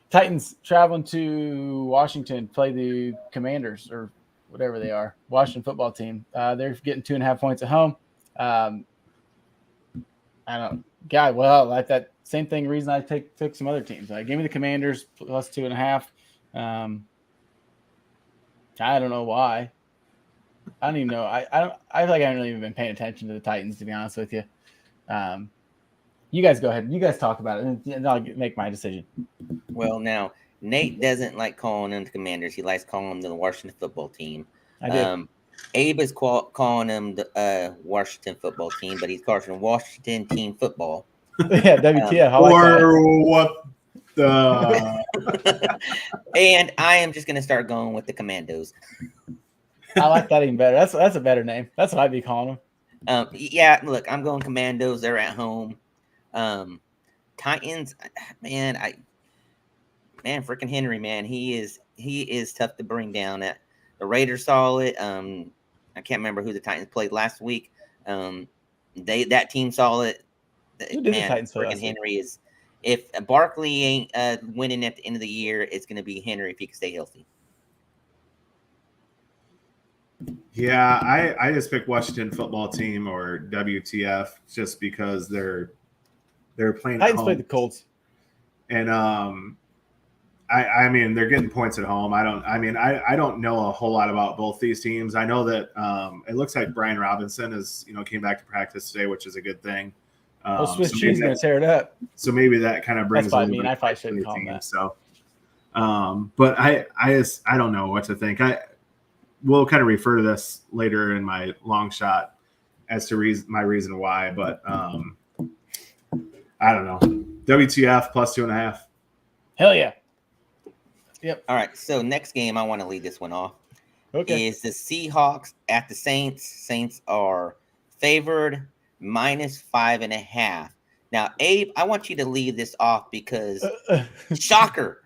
Titans traveling to Washington, play the Commanders or whatever they are, Washington football team. They're getting 2.5 points at home. I don't. God, well, like that same thing. Reason I took some other teams. Give me the Commanders plus 2.5. I don't know why. I don't even know. I feel like I haven't really even been paying attention to the Titans, to be honest with you. You guys go ahead. You guys talk about it, and I'll make my decision. Well, now Nate doesn't like calling them the Commanders. He likes calling them the Washington football team. I do. Abe is calling them the Washington football team, but he's calling Washington team football. Yeah, WTF. What the? And I am just going to start going with the Commandos. I like that even better. That's a better name. That's what I'd be calling them. Yeah, look, I'm going Commandos. They're at home. Titans, man, freaking Henry, man, he is tough to bring down. The Raiders saw it. I can't remember who the Titans played last week. That team saw it. Who did the Titans play? Freaking Henry is. If Barkley ain't winning at the end of the year, it's going to be Henry if he can stay healthy. Yeah, I just picked Washington football team or WTF just because they're playing at Titans played home. the Colts. And I mean they're getting points at home. I don't know a whole lot about both these teams. I know that it looks like Brian Robinson is came back to practice today, which is a good thing. Swiss so cheese going to tear it up. So maybe that kind of brings That's a what I little mean. bit I of probably life to shouldn't the call him team. that. So, but I don't know what to think. We'll kind of refer to this later in my long shot as to my reason why, but I don't know. WTF plus 2.5. Hell yeah. Yep. All right. So next game, I want to lead this one off. Okay. Is the Seahawks at the Saints. Saints are favored -5.5. Now, Abe, I want you to lead this off because shocker.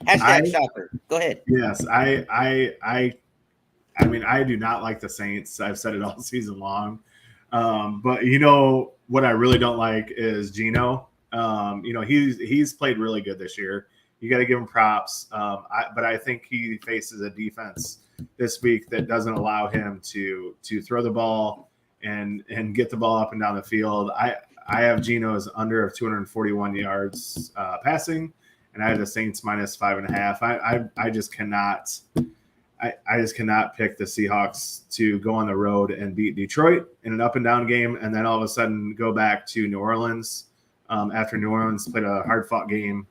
Hashtag shocker. Go ahead. Yes, I mean, I do not like the Saints. I've said it all season long. But what I really don't like is Geno. He's played really good this year. You got to give him props. But I think he faces a defense this week that doesn't allow him to throw the ball and get the ball up and down the field. I have Geno's under of 241 yards passing, and I have the Saints -5.5. I just cannot. I just cannot pick the Seahawks to go on the road and beat Detroit in an up and down game, and then all of a sudden go back to New Orleans after New Orleans played a hard fought game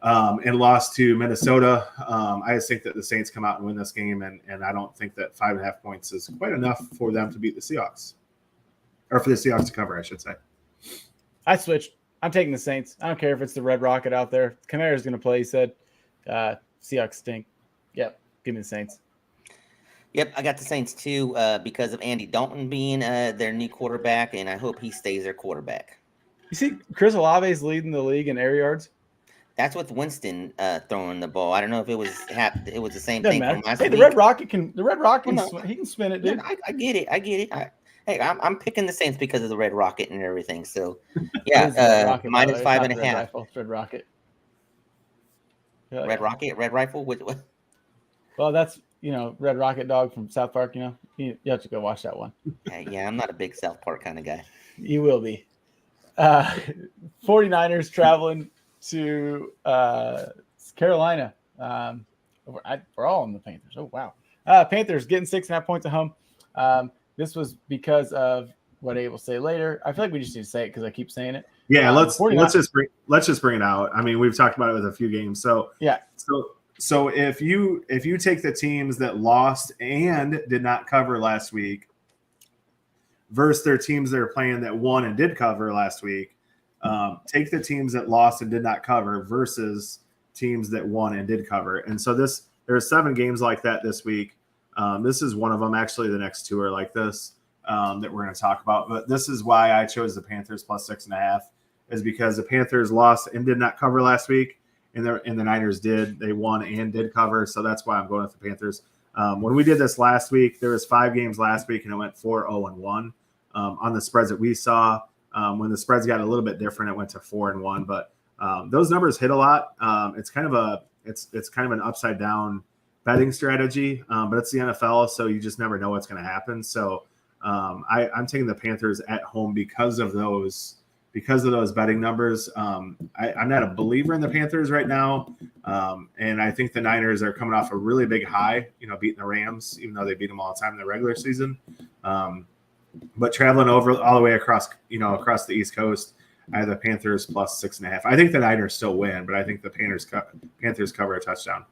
and lost to Minnesota. I just think that the Saints come out and win this game, and I don't think that 5.5 points is quite enough for them to beat the Seahawks, or for the Seahawks to cover, I should say. I switched. I'm taking the Saints. I don't care if it's the Red Rocket out there. Kamara's going to play, he said. Seahawks stink. Yep. Give me the Saints. Yep, I got the Saints too because of Andy Dalton being their new quarterback, and I hope he stays their quarterback. You see, Chris Olave's leading the league in air yards. That's with Winston throwing the ball. I don't know if it was the same Doesn't thing matter. from last Hey, week. The Red Rocket he can spin it, dude. I get it. I'm picking the Saints because of the Red Rocket and everything. So yeah, -5.5. Red Rocket. Red Rocket, Red Rifle. What? Well, that's Red Rocket Dog from South Park. You have to go watch that one. Yeah, I'm not a big South Park kind of guy. You will be. 49ers traveling to Carolina. We're all on the Panthers. Oh wow. Panthers getting 6.5 points at home. This was because of what Abe will say later. I feel like we just need to say it because I keep saying it. Yeah, let's just bring it out. I mean, we've talked about it with a few games. So yeah. So if you take the teams that lost and did not cover last week versus their teams that are playing that won and did cover last week, take the teams that lost and did not cover versus teams that won and did cover. And so there are 7 games like that this week. This is one of them. Actually, the next 2 are like this that we're going to talk about. But this is why I chose the Panthers plus 6.5, is because the Panthers lost and did not cover last week. And the Niners did. They won and did cover, so that's why I'm going with the Panthers. When we did this last week, there was 5 games last week, and it went 4-0-1 on the spreads that we saw. When the spreads got a little bit different, it went to 4-1. But those numbers hit a lot. It's kind of an upside down betting strategy, but it's the NFL, so you just never know what's going to happen. So I'm taking the Panthers at home because of those betting numbers. I'm not a believer in the Panthers right now. And I think the Niners are coming off a really big high, beating the Rams, even though they beat them all the time in the regular season. But traveling all the way across the East Coast, I have the Panthers plus 6.5. I think the Niners still win, but I think the Panthers cover a touchdown.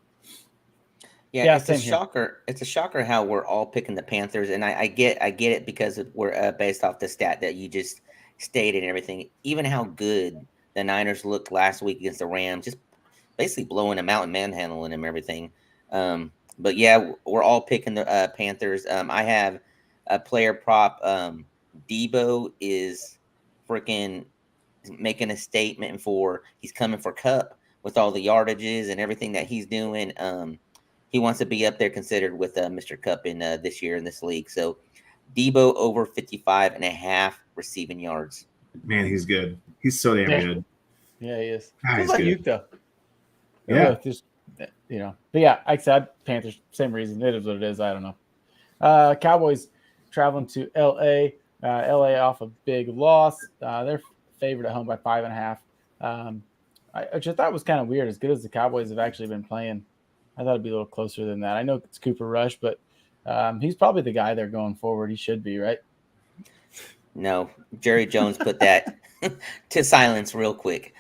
Yeah, it's a shocker. It's a shocker how we're all picking the Panthers, and I get it because we're based off the stat that you just stated and everything. Even how good the Niners looked last week against the Rams, just basically blowing them out and manhandling them, everything. But yeah, we're all picking the Panthers. I have a player prop. Debo is freaking making a statement he's coming for Cup with all the yardages and everything that he's doing. He wants to be up there considered with Mr. Cup in this year in this league. So Debo over 55.5 receiving yards. Man, he's good. He's so damn good. Yeah, he is. God, Feels like Yuke, though. Yeah. But yeah, like I said, Panthers, same reason. It is what it is. I don't know. Cowboys traveling to LA. LA off a big loss. They're favored at home by 5.5. Which I thought was kind of weird. As good as the Cowboys have actually been playing, I thought it'd be a little closer than that. I know it's Cooper Rush, but he's probably the guy there going forward. He should be, right? No, Jerry Jones put that to silence real quick.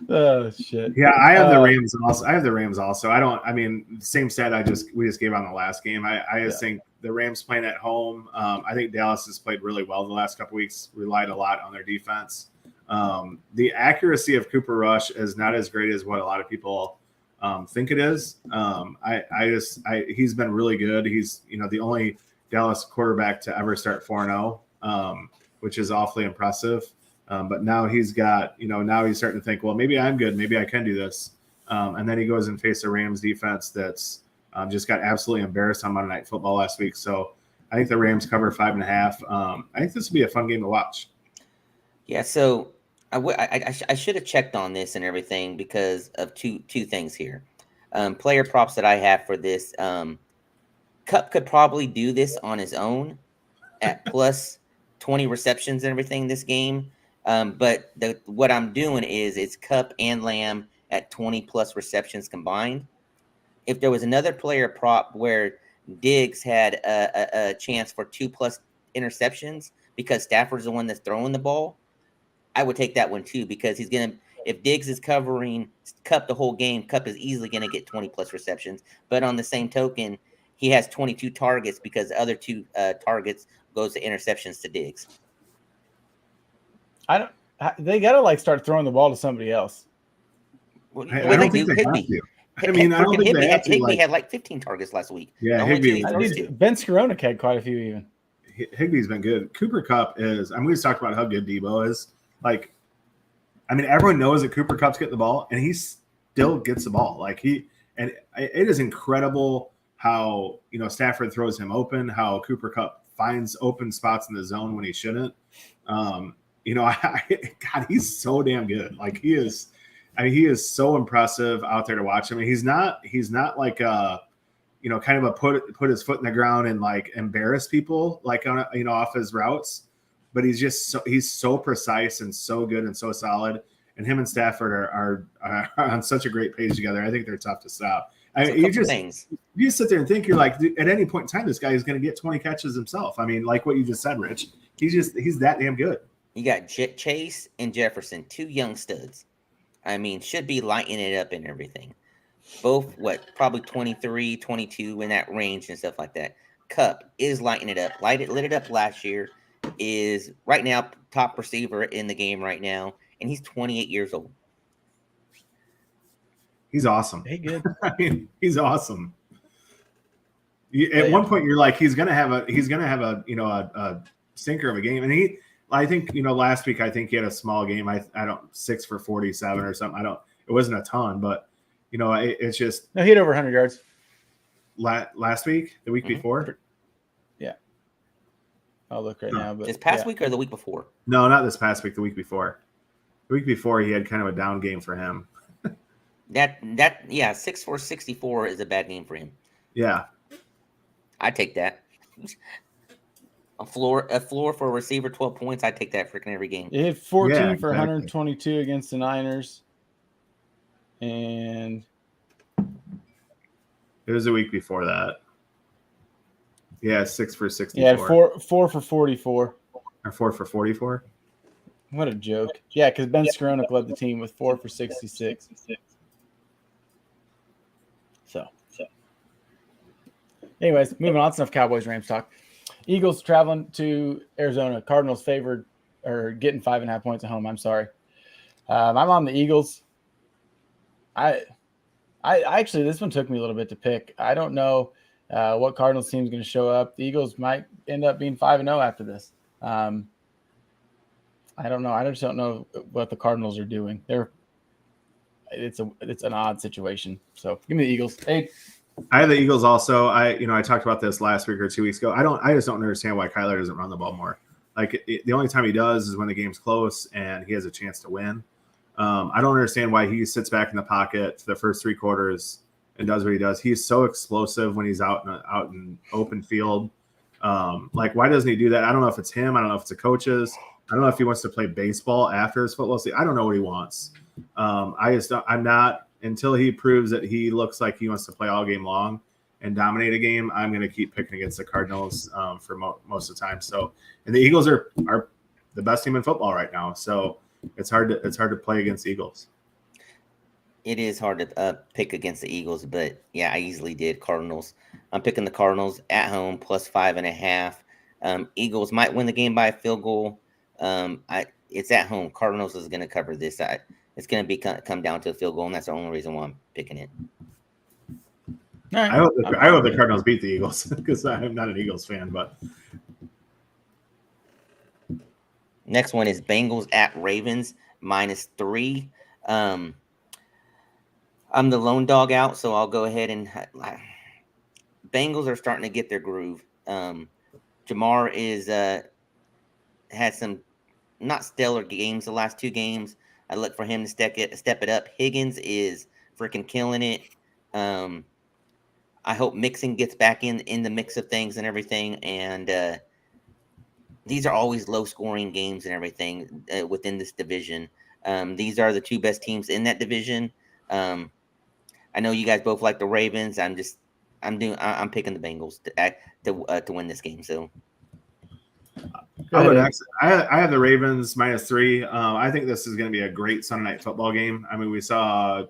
Oh shit! Yeah, I have the Rams also. I mean, same stat we just gave on the last game. I just think the Rams playing at home. I think Dallas has played really well the last couple weeks. Relied a lot on their defense. The accuracy of Cooper Rush is not as great as what a lot of people think it is. He's been really good. He's the only Dallas quarterback to ever start 4-0, which is awfully impressive. But now he's got, now he's starting to think, well, maybe I'm good. Maybe I can do this. And then he goes and faces a Rams defense that's just got absolutely embarrassed on Monday Night Football last week. So I think the Rams cover 5.5. I think this will be a fun game to watch. Yeah, so I should have checked on this and everything because of two things here. Player props that I have for this. Cup could probably do this on his own at plus 20 receptions and everything this game. But what I'm doing is it's Cup and Lamb at 20 plus receptions combined. If there was another player prop where Diggs had a chance for 2+ interceptions because Stafford's the one that's throwing the ball, I would take that one too because if Diggs is covering Cup the whole game, Cup is easily going to get 20 plus receptions. But on the same token, he has 22 targets because the other 2 targets goes to interceptions to Diggs. They gotta start throwing the ball to somebody else. Well, I don't think they have to. I mean, I don't think they have to. Higbee had 15 targets last week. Yeah, Higbee. Ben Skoronich had quite a few even. Higbee's been good. Cooper Kupp is. We just talked about how good Debo is. Everyone knows that Cooper Kupp's getting the ball, and he still gets the ball. And it is incredible how Stafford throws him open, how Cooper Kupp finds open spots in the zone when he shouldn't. God, he's so damn good. He is. He is so impressive out there to watch. He's not like kind of a put his foot in the ground and embarrass people on off his routes. But he's so precise and so good and so solid. And him and Stafford are on such a great page together. I think they're tough to stop. You just sit there and think you're at any point in time, this guy is going to get 20 catches himself. Like what you just said, Rich. He's that damn good. You got Chase and Jefferson, 2 young studs. Should be lighting it up and everything. Both, probably 23, 22 in that range and stuff like that. Kupp is lighting it up. Lit it up last year. Is right now top receiver in the game right now, and he's 28 years old. He's awesome. Hey, good. He's awesome. At one point, you're he's gonna have a stinker of a game, and I think last week I think he had a small game. I don't 6 for 47 or something. It wasn't a ton, but it's just no, he had over 100 yards last week, the week before. Yeah, I'll look right now. But this past week or the week before? No, not this past week. The week before. The week before, he had kind of a down game for him. 6 for 64 is a bad game for him. Yeah, I take that. A floor for a receiver, 12 points. I take that freaking every game. He hit 14 for 122 against the Niners, and it was a week before that. Yeah, 6 for 64. Yeah, 4 for 44. Or 4 for 44. What a joke! Yeah, because Ben Skoronich led the team with 4 for 66. So, anyways, moving on. It's enough Cowboys Rams talk. Eagles traveling to Arizona. Cardinals favored or getting 5.5 points at home. I'm sorry. I'm on the Eagles. I actually, this one took me a little bit to pick. I don't know what Cardinals team is going to show up. The Eagles might end up being 5-0 after this. I don't know. I just don't know what the Cardinals are doing. It's an odd situation. So give me the Eagles. Hey. I have the Eagles also. I talked about this last week or 2 weeks ago. I just don't understand why Kyler doesn't run the ball more. The only time he does is when the game's close and he has a chance to win. I don't understand why he sits back in the pocket for the first 3 quarters and does what he does. He's so explosive when he's out in open field. Like, why doesn't he do that? I don't know if it's him. I don't know if it's the coaches. I don't know if he wants to play baseball after his football season. I don't know what he wants. I'm not, until he proves that he looks like he wants to play all game long and dominate a game, I'm going to keep picking against the Cardinals for most of the time. So, and the Eagles are the best team in football right now. So it's hard to play against the Eagles. It is hard to pick against the Eagles, but yeah, I easily did Cardinals. I'm picking the Cardinals at home plus 5.5. Eagles might win the game by a field goal. It's at home. Cardinals is going to cover this side. It's going to come down to a field goal, and that's the only reason why I'm picking it. Right. I hope the Cardinals beat the Eagles because I'm not an Eagles fan. But next one is Bengals at Ravens -3. I'm the lone dog out, so I'll go ahead and Bengals are starting to get their groove. Jamar is had some not stellar games the last 2 games. I look for him to step it up. Higgins is freaking killing it. I hope Mixon gets back in the mix of things and everything. And these are always low-scoring games and everything within this division. These are the 2 best teams in that division. I know you guys both like the Ravens. I'm picking the Bengals to win this game. So I have the Ravens -3. I think this is going to be a great Sunday night football game. I mean, we saw,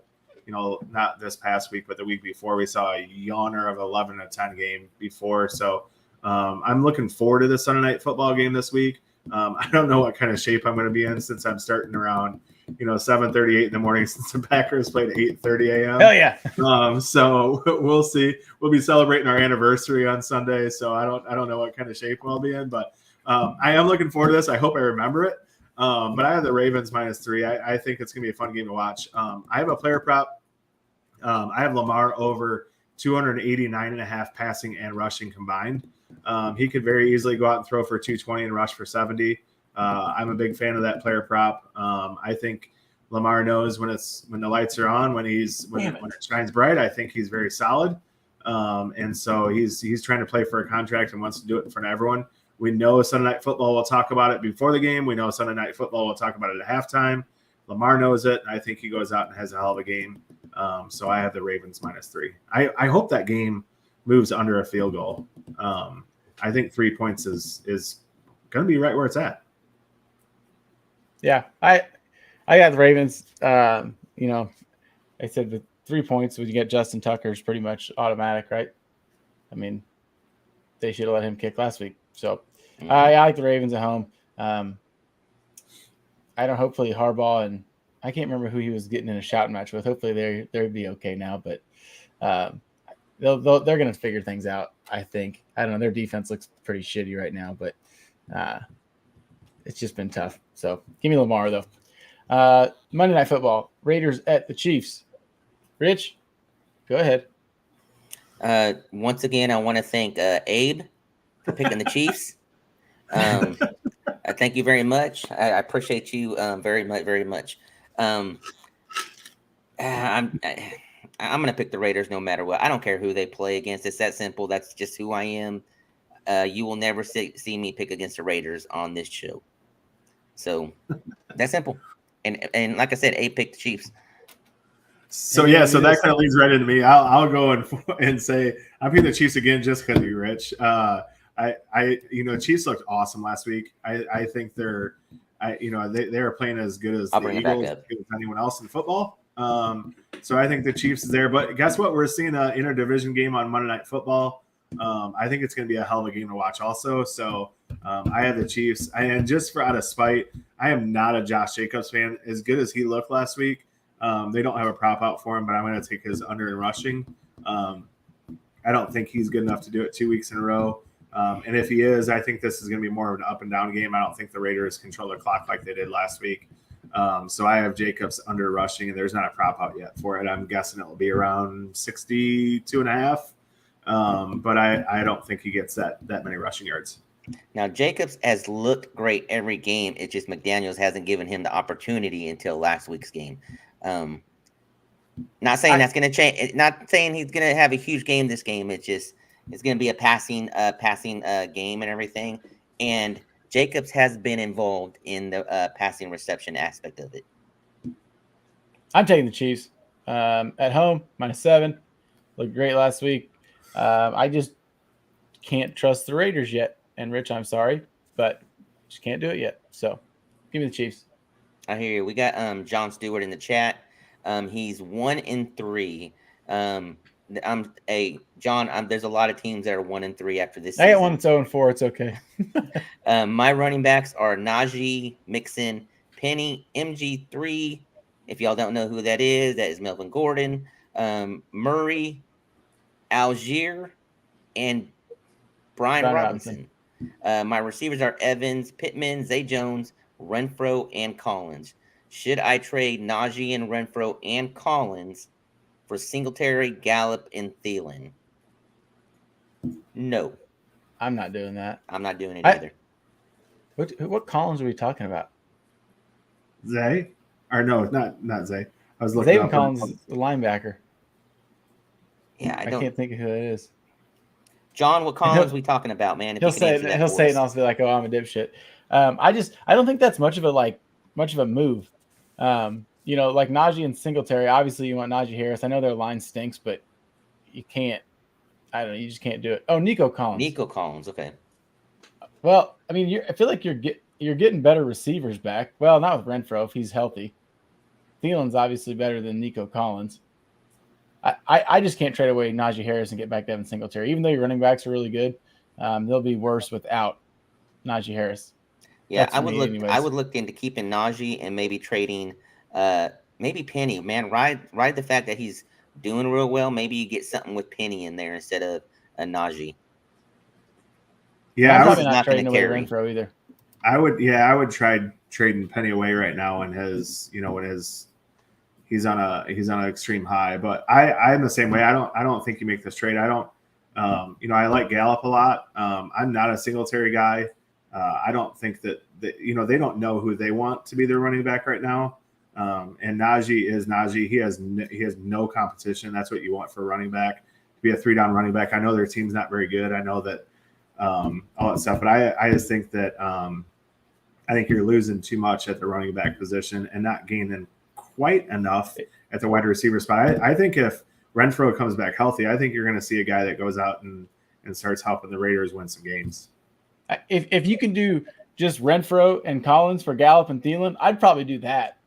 not this past week, but the week before, we saw a yawner of 11-10 game before. So I'm looking forward to the Sunday night football game this week. I don't know what kind of shape I'm going to be in since I'm starting around 7:38 in the morning since the Packers played at 8:30 a.m. Hell yeah. So we'll see. We'll be celebrating our anniversary on Sunday. So I don't know what kind of shape we'll be in, but I am looking forward to this. I hope I remember it. But I have the Ravens -3. I think it's going to be a fun game to watch. I have a player prop. I have Lamar over 289.5 passing and rushing combined. He could very easily go out and throw for 220 and rush for 70. I'm a big fan of that player prop. I think Lamar knows when the lights are on, when it shines bright. I think he's very solid. And so he's trying to play for a contract and wants to do it in front of everyone. We know Sunday Night Football will talk about it before the game. We know Sunday Night Football will talk about it at halftime. Lamar knows it. And I think he goes out and has a hell of a game. So I have the Ravens -3. I hope that game moves under a field goal. I think 3 points is going to be right where it's at. Yeah, I got the Ravens. I said the 3 points when you get Justin Tucker is pretty much automatic, right? I mean, they should have let him kick last week. So I like the Ravens at home. I don't. Hopefully Harbaugh and I can't remember who he was getting in a shouting match with. Hopefully they'll be okay now, but they're going to figure things out. I think. I don't know. Their defense looks pretty shitty right now, but it's just been tough. So give me Lamar though. Monday Night Football: Raiders at the Chiefs. Rich, go ahead. Once again, I want to thank Abe for picking the Chiefs. Thank you very much. I appreciate you very much, very much. I'm going to pick the Raiders no matter what. I don't care who they play against. It's that simple. That's just who I am. You will never see me pick against the Raiders on this show. So that's simple. And like I said, Abe picked the Chiefs. So that kind of leads right into me. I'll go and say I'm picking the Chiefs again just because you're Rich. Chiefs looked awesome last week. I think they are playing as good as the Eagles, as anyone else in football. So I think the Chiefs is there. But guess what? We're seeing an interdivision game on Monday Night Football. I think it's going to be a hell of a game to watch also. So I have the Chiefs. And just for out of spite, I am not a Josh Jacobs fan. As good as he looked last week, they don't have a prop out for him, but I'm going to take his under in rushing. I don't think he's good enough to do it 2 weeks in a row. And if he is, I think this is going to be more of an up and down game. I don't think the Raiders control the clock like they did last week. So I have Jacobs under rushing, and there's not a prop out yet for it. I'm guessing it will be around 62.5. But I don't think he gets that many rushing yards. Now, Jacobs has looked great every game. It's just McDaniels hasn't given him the opportunity until last week's game. Not saying that's going to change. Not saying he's going to have a huge game this game. It's going to be a passing game and everything. And Jacobs has been involved in the passing reception aspect of it. I'm taking the Chiefs at home -7. Looked great last week. I just can't trust the Raiders yet. And Rich, I'm sorry, but just can't do it yet. So give me the Chiefs. I hear you. We got John Stewart in the chat. He's 1-3. John. There's a lot of teams that are 1-3 after this season. I got one that's 0-4. It's okay. My running backs are Najee, Mixon, Penny, MG3. If y'all don't know who that is Melvin Gordon, Murray, Algier, and Brian Robinson. My receivers are Evans, Pittman, Zay Jones, Renfro, and Collins. Should I trade Najee and Renfro and Collins for Singletary, Gallup, and Thielen? No. I'm not doing that. I'm not doing it either. What Collins are we talking about? Zay? Or no, not Zay. I was looking Zayvon Collins is the linebacker. Yeah, I can't think of who it is. John, what Collins we talking about, man? He'll say it and I'll be like, "Oh, I'm a dipshit." I don't think that's much of a move. Like Najee and Singletary. Obviously, you want Najee Harris. I know their line stinks, but you can't. I don't know. You just can't do it. Oh, Nico Collins. Okay. Well, I mean, I feel like you're getting better receivers back. Well, not with Renfro if he's healthy. Thielen's obviously better than Nico Collins. I just can't trade away Najee Harris and get back Devin Singletary. Even though your running backs are really good, they'll be worse without Najee Harris. Yeah, I would look into keeping Najee and maybe trading maybe Penny. Man, ride the fact that he's doing real well. Maybe you get something with Penny in there instead of a Najee. Yeah, I'm probably not trading away Renfro either. I would try trading Penny away right now when he's on an extreme high. But I'm the same way. I don't think you make this trade. I don't. I like Gallup a lot. I'm not a Singletary guy. I don't think that they don't know who they want to be their running back right now. And Najee is Najee. He has no competition. That's what you want for a running back, to be a 3-down running back. I know their team's not very good. I know that all that stuff, but I just think that I think you're losing too much at the running back position and not gaining quite enough at the wide receiver spot. I think if Renfro comes back healthy, I think you're going to see a guy that goes out and starts helping the Raiders win some games. If you can do just Renfro and Collins for Gallup and Thielen, I'd probably do that.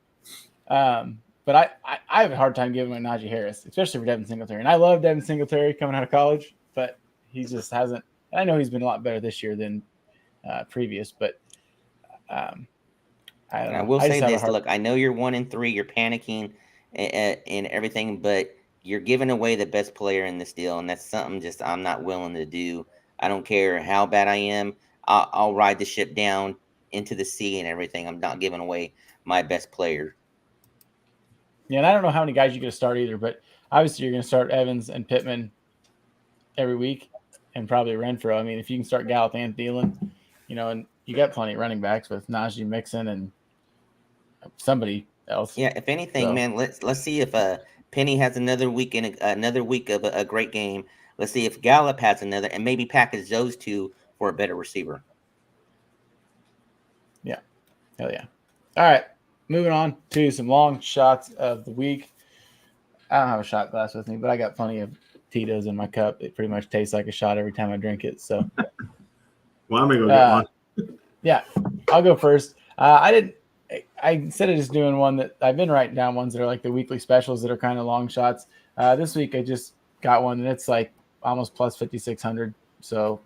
But I have a hard time giving away Najee Harris, especially for Devin Singletary. And I love Devin Singletary coming out of college, but he just hasn't. I know he's been a lot better this year than previous, but I don't know. I will say this: look, I know you're 1-3, you're panicking and everything, but you're giving away the best player in this deal, and that's something just I'm not willing to do. I don't care how bad I am. I'll ride the ship down into the sea and everything. I'm not giving away my best player. Yeah, and I don't know how many guys you're going to start either, but obviously you're going to start Evans and Pittman every week, and probably Renfro. I mean, if you can start Gallup and Thielen, and you got plenty of running backs with Najee, Mixon, and somebody else. Yeah, if anything, man, let's see if Penny has another week of a great game. Let's see if Gallup has another, and maybe package those two for a better receiver. Yeah, hell yeah! All right, moving on to some long shots of the week. I don't have a shot glass with me, but I got plenty of Tito's in my cup. It pretty much tastes like a shot every time I drink it. So, well, I'm gonna go get one. Yeah, I'll go first. I instead of just doing one that I've been writing down ones that are like the weekly specials that are kind of long shots. This week I just got one and it's like almost plus 5,600, so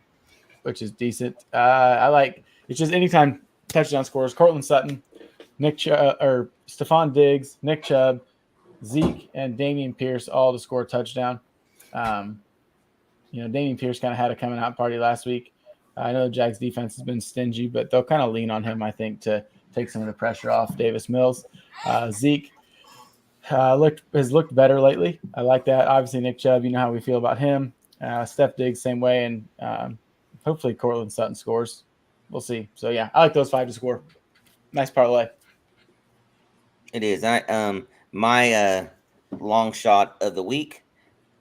which is decent. I like it's just anytime touchdown scores. Cortland Sutton, Stephon Diggs, Nick Chubb, Zeke, and Dameon Pierce all to score a touchdown. Dameon Pierce kind of had a coming out party last week. I know the Jags defense has been stingy, but they'll kind of lean on him, I think, to take some of the pressure off Davis Mills. Zeke has looked better lately. I like that. Obviously, Nick Chubb, you know how we feel about him. Steph Diggs, same way. And Hopefully Cortland Sutton scores. We'll see. So yeah, I like those 5 to score. Nice parlay. It is. My long shot of the week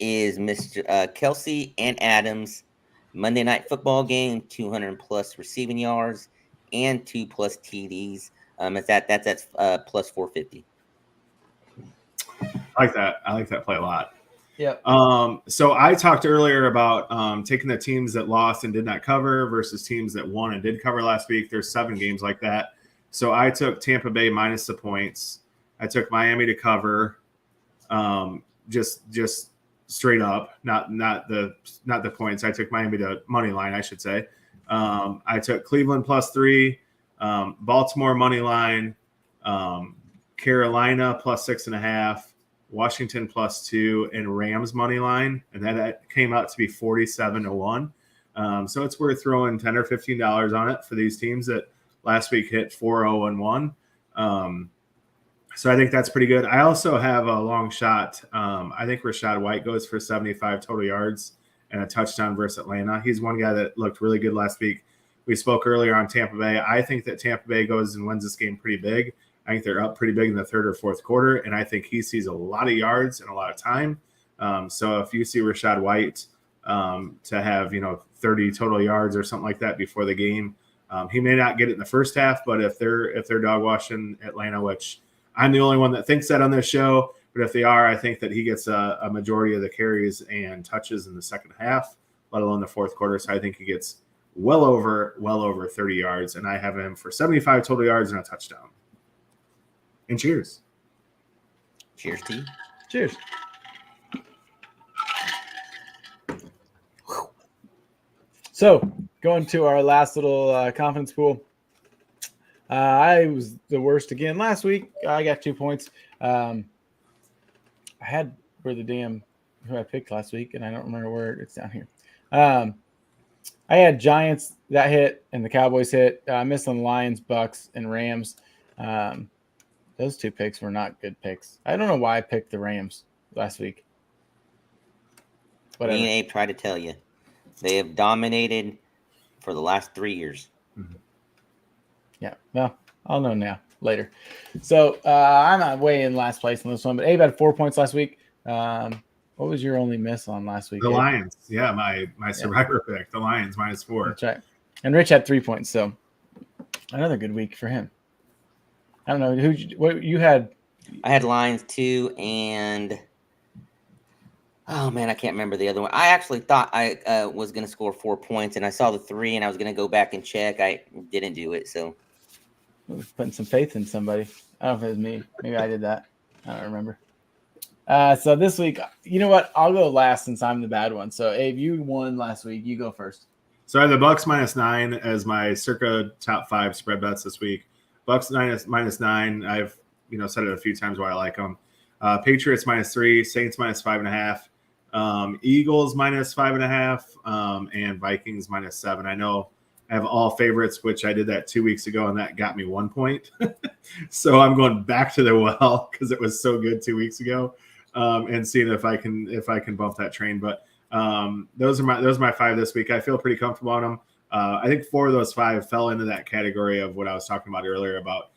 is Mr. Kelsey and Adams Monday Night Football game, 200 plus receiving yards and 2+ TDs. That's at plus 450. I like that. I like that play a lot. Yep. So I talked earlier about taking the teams that lost and did not cover versus teams that won and did cover last week. There's 7 games like that. So I took Tampa Bay minus the points. I took Miami to cover, just straight up, not the points. I took Miami to money line, I should say. I took Cleveland +3, Baltimore money line, Carolina +6.5. Washington +2, and Rams money line, and that came out to be 47-1. So it's worth throwing $10 or $15 on it for these teams that last week hit 4-0-1. So I think that's pretty good. I also have a long shot. I think Rachaad White goes for 75 total yards and a touchdown versus Atlanta. He's one guy that looked really good last week. We spoke earlier on Tampa Bay. I think that Tampa Bay goes and wins this game pretty big. I think they're up pretty big in the 3rd or 4th quarter, and I think he sees a lot of yards and a lot of time. So if you see Rachaad White to have 30 total yards or something like that before the game, he may not get it in the first half. But if they're dog washing Atlanta, which I'm the only one that thinks that on this show, but if they are, I think that he gets a majority of the carries and touches in the second half, let alone the 4th quarter. So I think he gets well over 30 yards, and I have him for 75 total yards and a touchdown. And cheers. Cheers to you. Cheers. So going to our last little confidence pool. I was the worst again last week. I got 2 points. I had who I picked last week, and I don't remember where it's down here. I had Giants that hit and the Cowboys hit. I missed on the Lions, Bucks, and Rams. Those 2 picks were not good picks. I don't know why I picked the Rams last week. Whatever. Me and Abe tried to tell you. They have dominated for the last 3 years. Mm-hmm. Yeah, well, I'll know now, later. So I'm not way in last place on this one, but Abe had 4 points last week. What was your only miss on last week? The Abe? Lions. Yeah, my survivor pick. The Lions -4. That's right. And Rich had 3 points, so another good week for him. I don't know what you had. I had Lions 2, and oh man, I can't remember the other one. I actually thought I was going to score 4 points, and I saw the 3, and I was going to go back and check. I didn't do it, so Putting some faith in somebody. I don't know if it was me. Maybe I did that. I don't remember. So this week, you know what? I'll go last since I'm the bad one. So Abe, you won last week. You go first. So I have the Bucks -9 as my circa top 5 spread bets this week. Bucks -9. I've said it a few times why I like them. Patriots -3, Saints -5.5, Eagles -5.5, and Vikings -7. I know I have all favorites, which I did that 2 weeks ago, and that got me 1 point. So I'm going back to the well because it was so good 2 weeks ago, and seeing if I can bump that train. But those are my 5 this week. I feel pretty comfortable on them. I think 4 of those 5 fell into that category of what I was talking about earlier about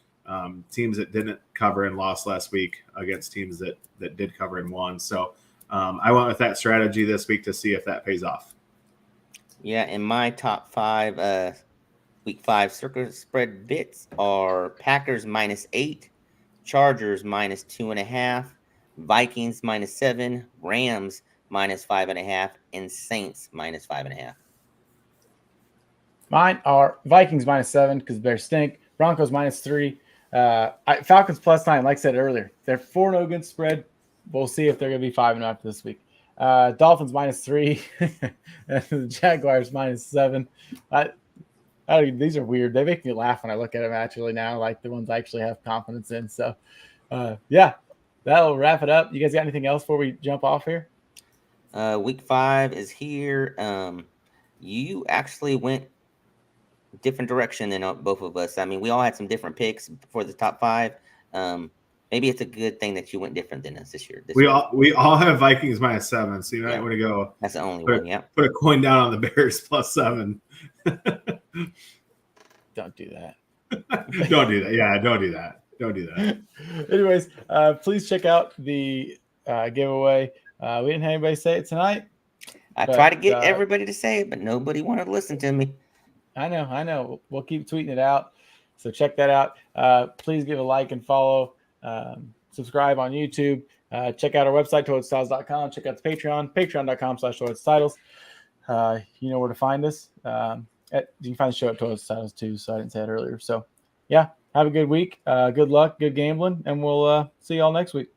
teams that didn't cover and lost last week against teams that did cover and won. So I went with that strategy this week to see if that pays off. yeah. And my top 5 week 5 circle spread bits are Packers -8, Chargers -2.5, Vikings -7, Rams -5.5, and Saints -5.5. Mine are Vikings -7 because Bears stink. Broncos -3. Falcons +9. Like I said earlier, they're 4-0 against spread. We'll see if they're going to be 5-0 after this week. Dolphins -3. And the Jaguars -7. These are weird. They make me laugh when I look at them actually now, like the ones I actually have confidence in. So, yeah, that'll wrap it up. You guys got anything else before we jump off here? Week 5 is here. You actually went different direction than both of us. I mean, we all had some different picks for the top 5. Maybe it's a good thing that you went different than us this year. We all have Vikings -7, so you might Yeah. want to go. That's the only Put, one. Yeah. put a coin down on the Bears +7. Don't do that. Don't do that. Yeah, don't do that. Don't do that. Anyways, please check out the giveaway. We didn't have anybody say it tonight. I But, try to get everybody to say it, but nobody wanted to listen to me. I know. We'll keep tweeting it out. So check that out. Please give a like and follow. Subscribe on YouTube. Check out our website, toiletstyles.com. Check out the Patreon, patreon.com/toiletstyles. You know where to find us. You can find the show at Toilet Styles too, so I didn't say it earlier. So, yeah, have a good week. Good luck, good gambling, and we'll see you all next week.